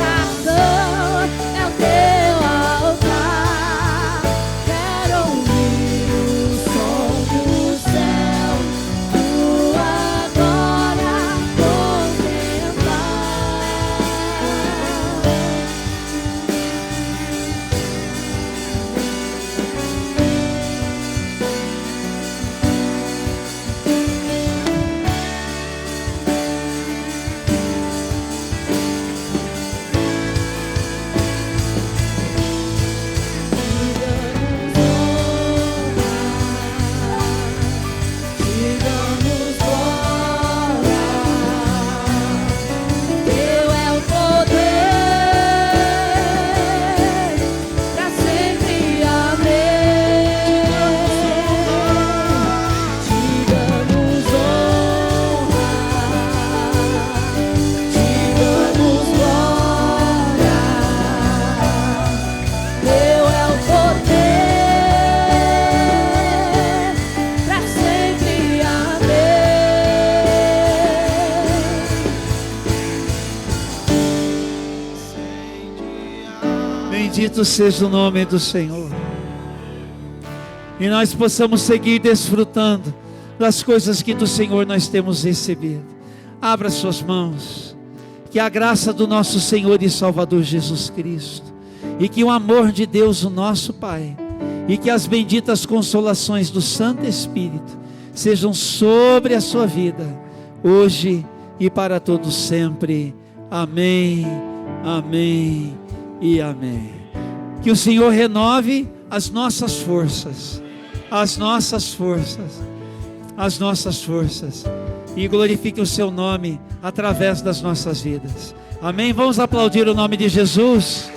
Bendito seja o nome do Senhor. E nós possamos seguir desfrutando das coisas que do Senhor nós temos recebido. Abra suas mãos. Que a graça do nosso Senhor e Salvador Jesus Cristo, e que o amor de Deus, o nosso Pai, e que as benditas consolações do Santo Espírito sejam sobre a sua vida, hoje e para todos sempre. Amém, amém e amém. Que o Senhor renove as nossas forças, as nossas forças, as nossas forças, e glorifique o seu nome através das nossas vidas. Amém? Vamos aplaudir o nome de Jesus.